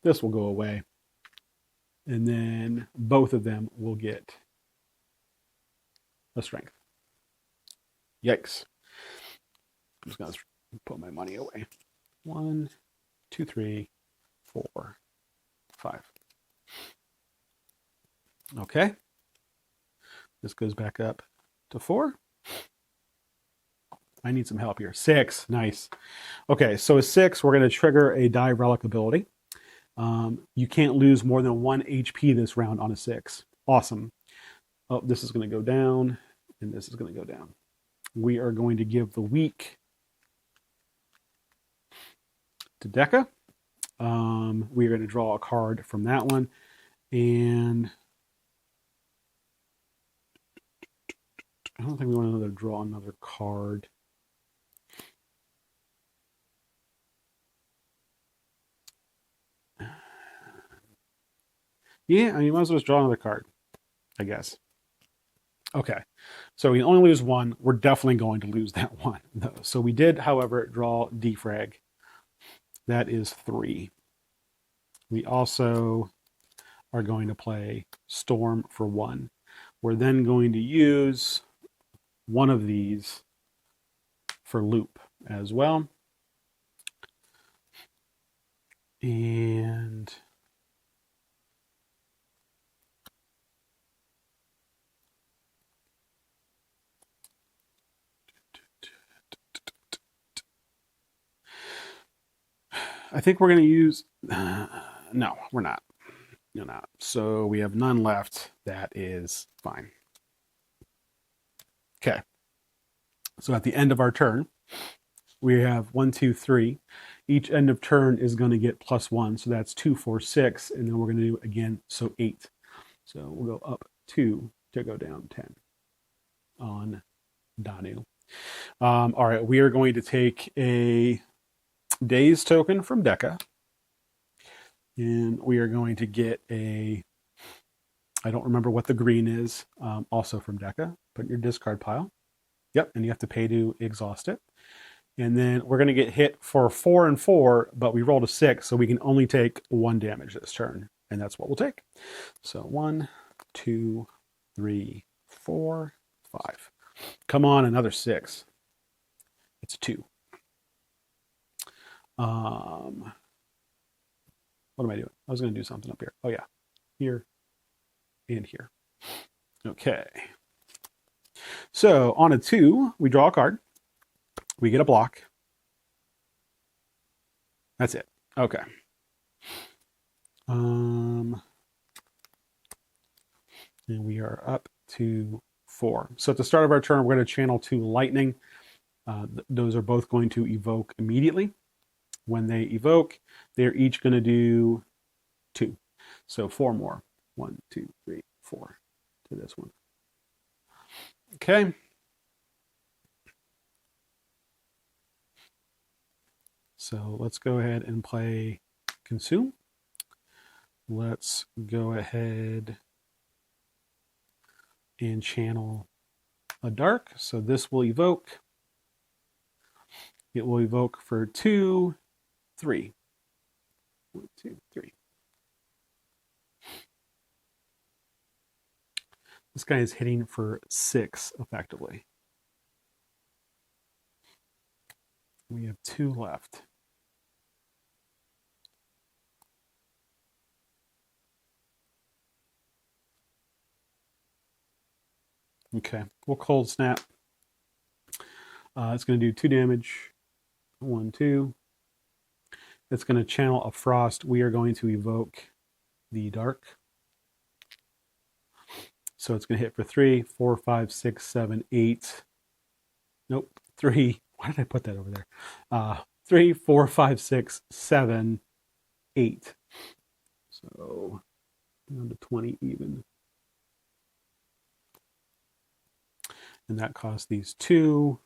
S1: This will go away. And then both of them will get a strength. Yikes. I'm just going to put my money away. 1, 2, 3, 4, 5. Okay. This goes back up to 4. I need some help here. 6. Nice. Okay, so a 6, we're going to trigger a Die Relic ability. You can't lose more than 1 HP this round on a 6. Awesome. Oh, this is going to go down, and this is going to go down. We are going to give the weak to Deca. We are going to draw a card from that one. And I don't think we want to draw another card. Yeah, I mean, might as well just draw another card, I guess. Okay, so we only lose 1. We're definitely going to lose that 1, though. So we did, however, draw Defrag. That is 3. We also are going to play Storm for 1. We're then going to use one of these for Loop as well. And I think we're going to use... no, we're not. No, not. So we have none left. That is fine. Okay. So at the end of our turn, we have 1, 2, 3. Each end of turn is going to get +1. So that's 2, 4, 6. And then we're going to do again, so 8. So we'll go up 2 to go down 10 on Danu. All right, we are going to take a Daze token from Deca. And we are going to get a, I don't remember what the green is, also from Deca. Put in your discard pile. Yep, and you have to pay to exhaust it. And then we're going to get hit for 4 and 4, but we rolled a 6, so we can only take 1 damage this turn. And that's what we'll take. So 1, 2, 3, 4, 5. Come on, another 6. It's a 2. What am I doing? I was going to do something up here. Oh, yeah. Here and here. Okay. So on a 2, we draw a card. We get a block. That's it. Okay. And we are up to 4. So at the start of our turn, we're going to channel 2 lightning. Those are both going to evoke immediately. When they evoke, they're each going to do 2. So 4 more. 1, 2, 3, 4 to this one. Okay. So let's go ahead and play Consume. Let's go ahead and channel a dark. So this will evoke. It will evoke for 2, 3. 1, 2, 3. This guy is hitting for 6 effectively. We have 2 left. Okay, we'll cold snap. It's going to do 2 damage. 1, 2. It's going to channel a frost. We are going to evoke the dark. So it's going to hit for 3, 4, 5, 6, 7, 8. Nope, 3. Why did I put that over there? 3, 4, 5, 6, 7, 8. So down to 20 even. And that costs these 2.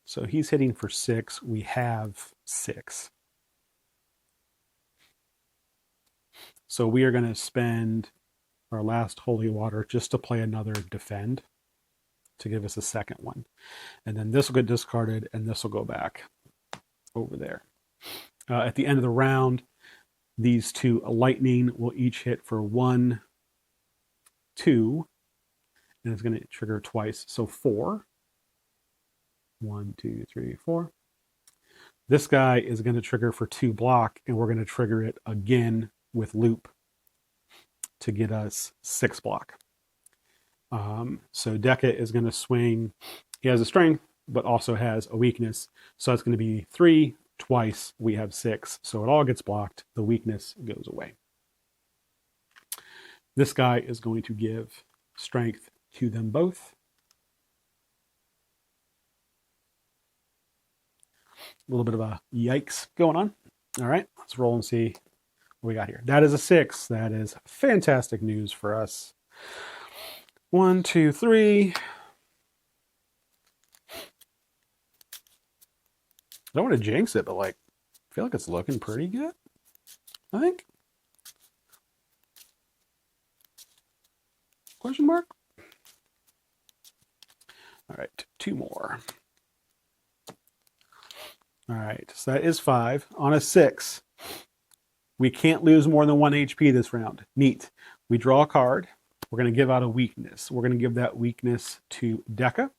S1: So he's hitting for 6. We have 6. So we are going to spend our last holy water just to play another defend to give us a second one. And then this will get discarded and this will go back over there. At the end of the round, these 2 lightning will each hit for 1, 2, and it's going to trigger twice. So 4. 1, 2, 3, 4. This guy is going to trigger for 2 block, and we're going to trigger it again with loop to get us 6 block. So Deca is going to swing. He has a strength, but also has a weakness. So it's going to be 3 twice. We have 6. So it all gets blocked. The weakness goes away. This guy is going to give strength to them both. A little bit of a yikes going on. All right, let's roll and see what we got here. That is a 6. That is fantastic news for us. 1, 2, 3. I don't want to jinx it, but like, I feel like it's looking pretty good. I think. Question mark? All right, 2 more. All right, so that is 5. On a 6, we can't lose more than 1 HP this round. Neat. We draw a card. We're going to give out a weakness. We're going to give that weakness to Deca.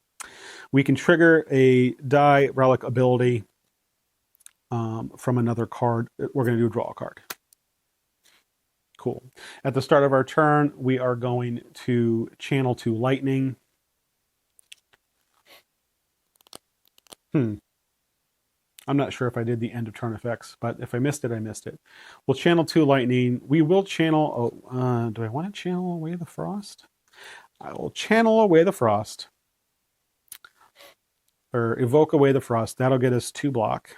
S1: We can trigger a die relic ability from another card. We're going to do a draw a card. Cool. At the start of our turn, we are going to channel 2 lightning. I'm not sure if I did the end of turn effects, but if I missed it, I missed it. We'll channel 2 lightning. We will channel... do I want to channel away the frost? I will channel away the frost. Or evoke away the frost. That'll get us 2 block.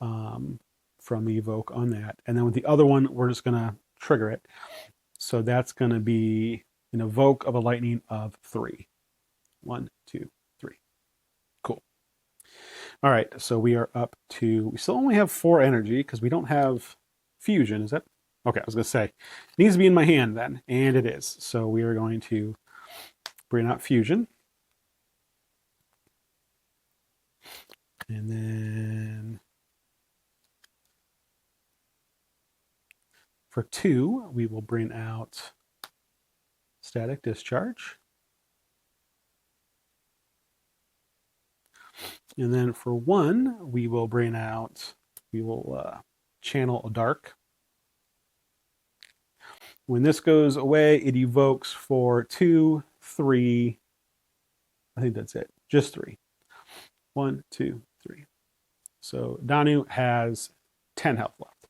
S1: From the evoke on that. And then with the other one, we're just going to trigger it. So that's going to be an evoke of a lightning of 3. 1, 2, 3. Cool. All right, so we are up to, we still only have 4 energy because we don't have fusion. Is that? Okay, I was going to say, it needs to be in my hand then, and it is. So we are going to bring out fusion. And then for 2, we will bring out static discharge. And then for 1, we will bring out, we will channel a dark. When this goes away, it evokes for 2, 3, I think that's it, just 3. 1, 2, 3. So Danu has 10 health left.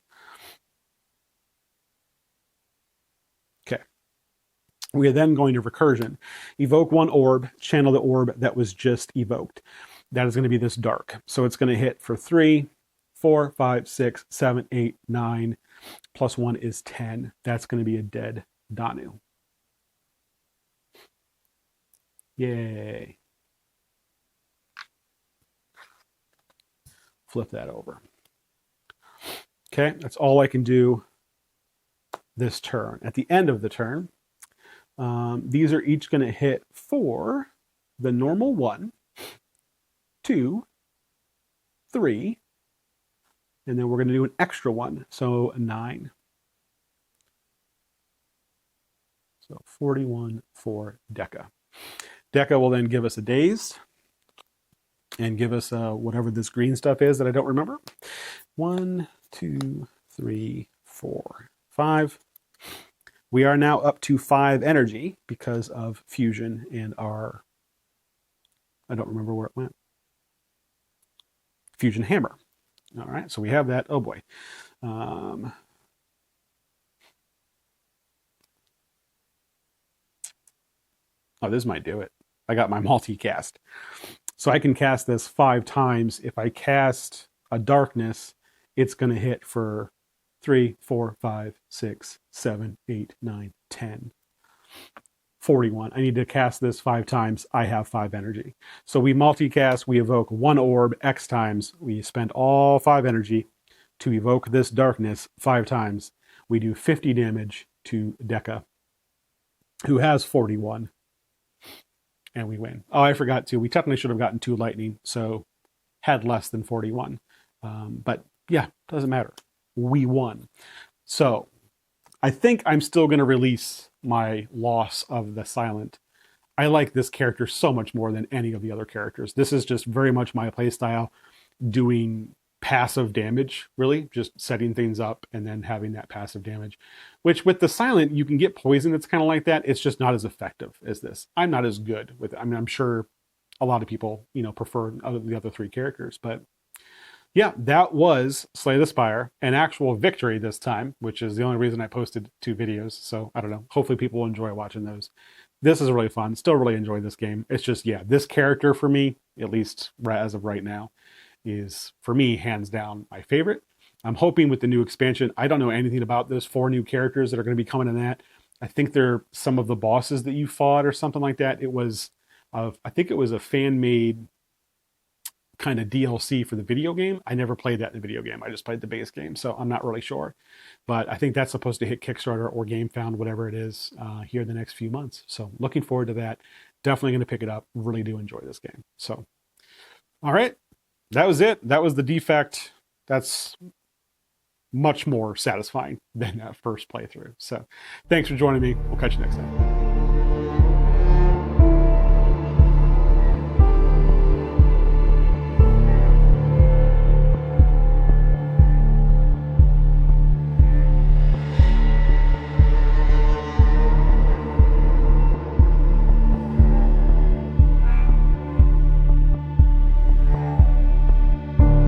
S1: Okay. We are then going to recursion. Evoke 1 orb, channel the orb that was just evoked. That is going to be this dark. So it's going to hit for 3, 4, 5, 6, 7, 8, 9. Plus 1 is 10. That's going to be a dead Danu. Yay. Flip that over. Okay, that's all I can do this turn. At the end of the turn, these are each going to hit for the normal 1, 2, 3, and then we're going to do an extra 1, so 9. So 41 for Deca. Deca will then give us a dazed and give us whatever this green stuff is that I don't remember. 1, 2, 3, 4, 5. We are now up to 5 energy because of fusion and our, I don't remember where it went. Fusion hammer. All right, so we have that. Oh boy. Oh, this might do it. I got my multicast. So I can cast this 5 times. If I cast a darkness, it's going to hit for 3, 4, 5, 6, 7, 8, 9, 10. 41. I need to cast this 5 times. I have 5 energy. So we multicast, we evoke 1 orb X times. We spend all 5 energy to evoke this darkness 5 times. We do 50 damage to Deka, who has 41. And we win. Oh, I forgot to. We technically should have gotten 2 lightning, so had less than 41. But yeah, doesn't matter. We won. So I think I'm still going to release my loss of the Silent. I like this character so much more than any of the other characters. This is just very much my playstyle, doing passive damage, really, just setting things up and then having that passive damage. Which with the Silent, you can get poison that's kind of like that. It's just not as effective as this. I'm not as good with it. I mean, I'm sure a lot of people, prefer the other 3 characters, but yeah, that was Slay the Spire, an actual victory this time, which is the only reason I posted 2 videos. So I don't know. Hopefully people will enjoy watching those. This is really fun. Still really enjoy this game. It's just, yeah, this character for me, at least as of right now, is, for me, hands down my favorite. I'm hoping with the new expansion, I don't know anything about those 4 new characters that are going to be coming in that. I think they're some of the bosses that you fought or something like that. It was, I think it was a fan-made kind of DLC for the video game. I never played that in the video game. I just played the base game, so I'm not really sure. But I think that's supposed to hit Kickstarter or GameFound, whatever it is, here in the next few months. So looking forward to that. Definitely going to pick it up. Really do enjoy this game. So, all right. That was it. That was the Defect. That's much more satisfying than that first playthrough. So thanks for joining me. We'll catch you next time.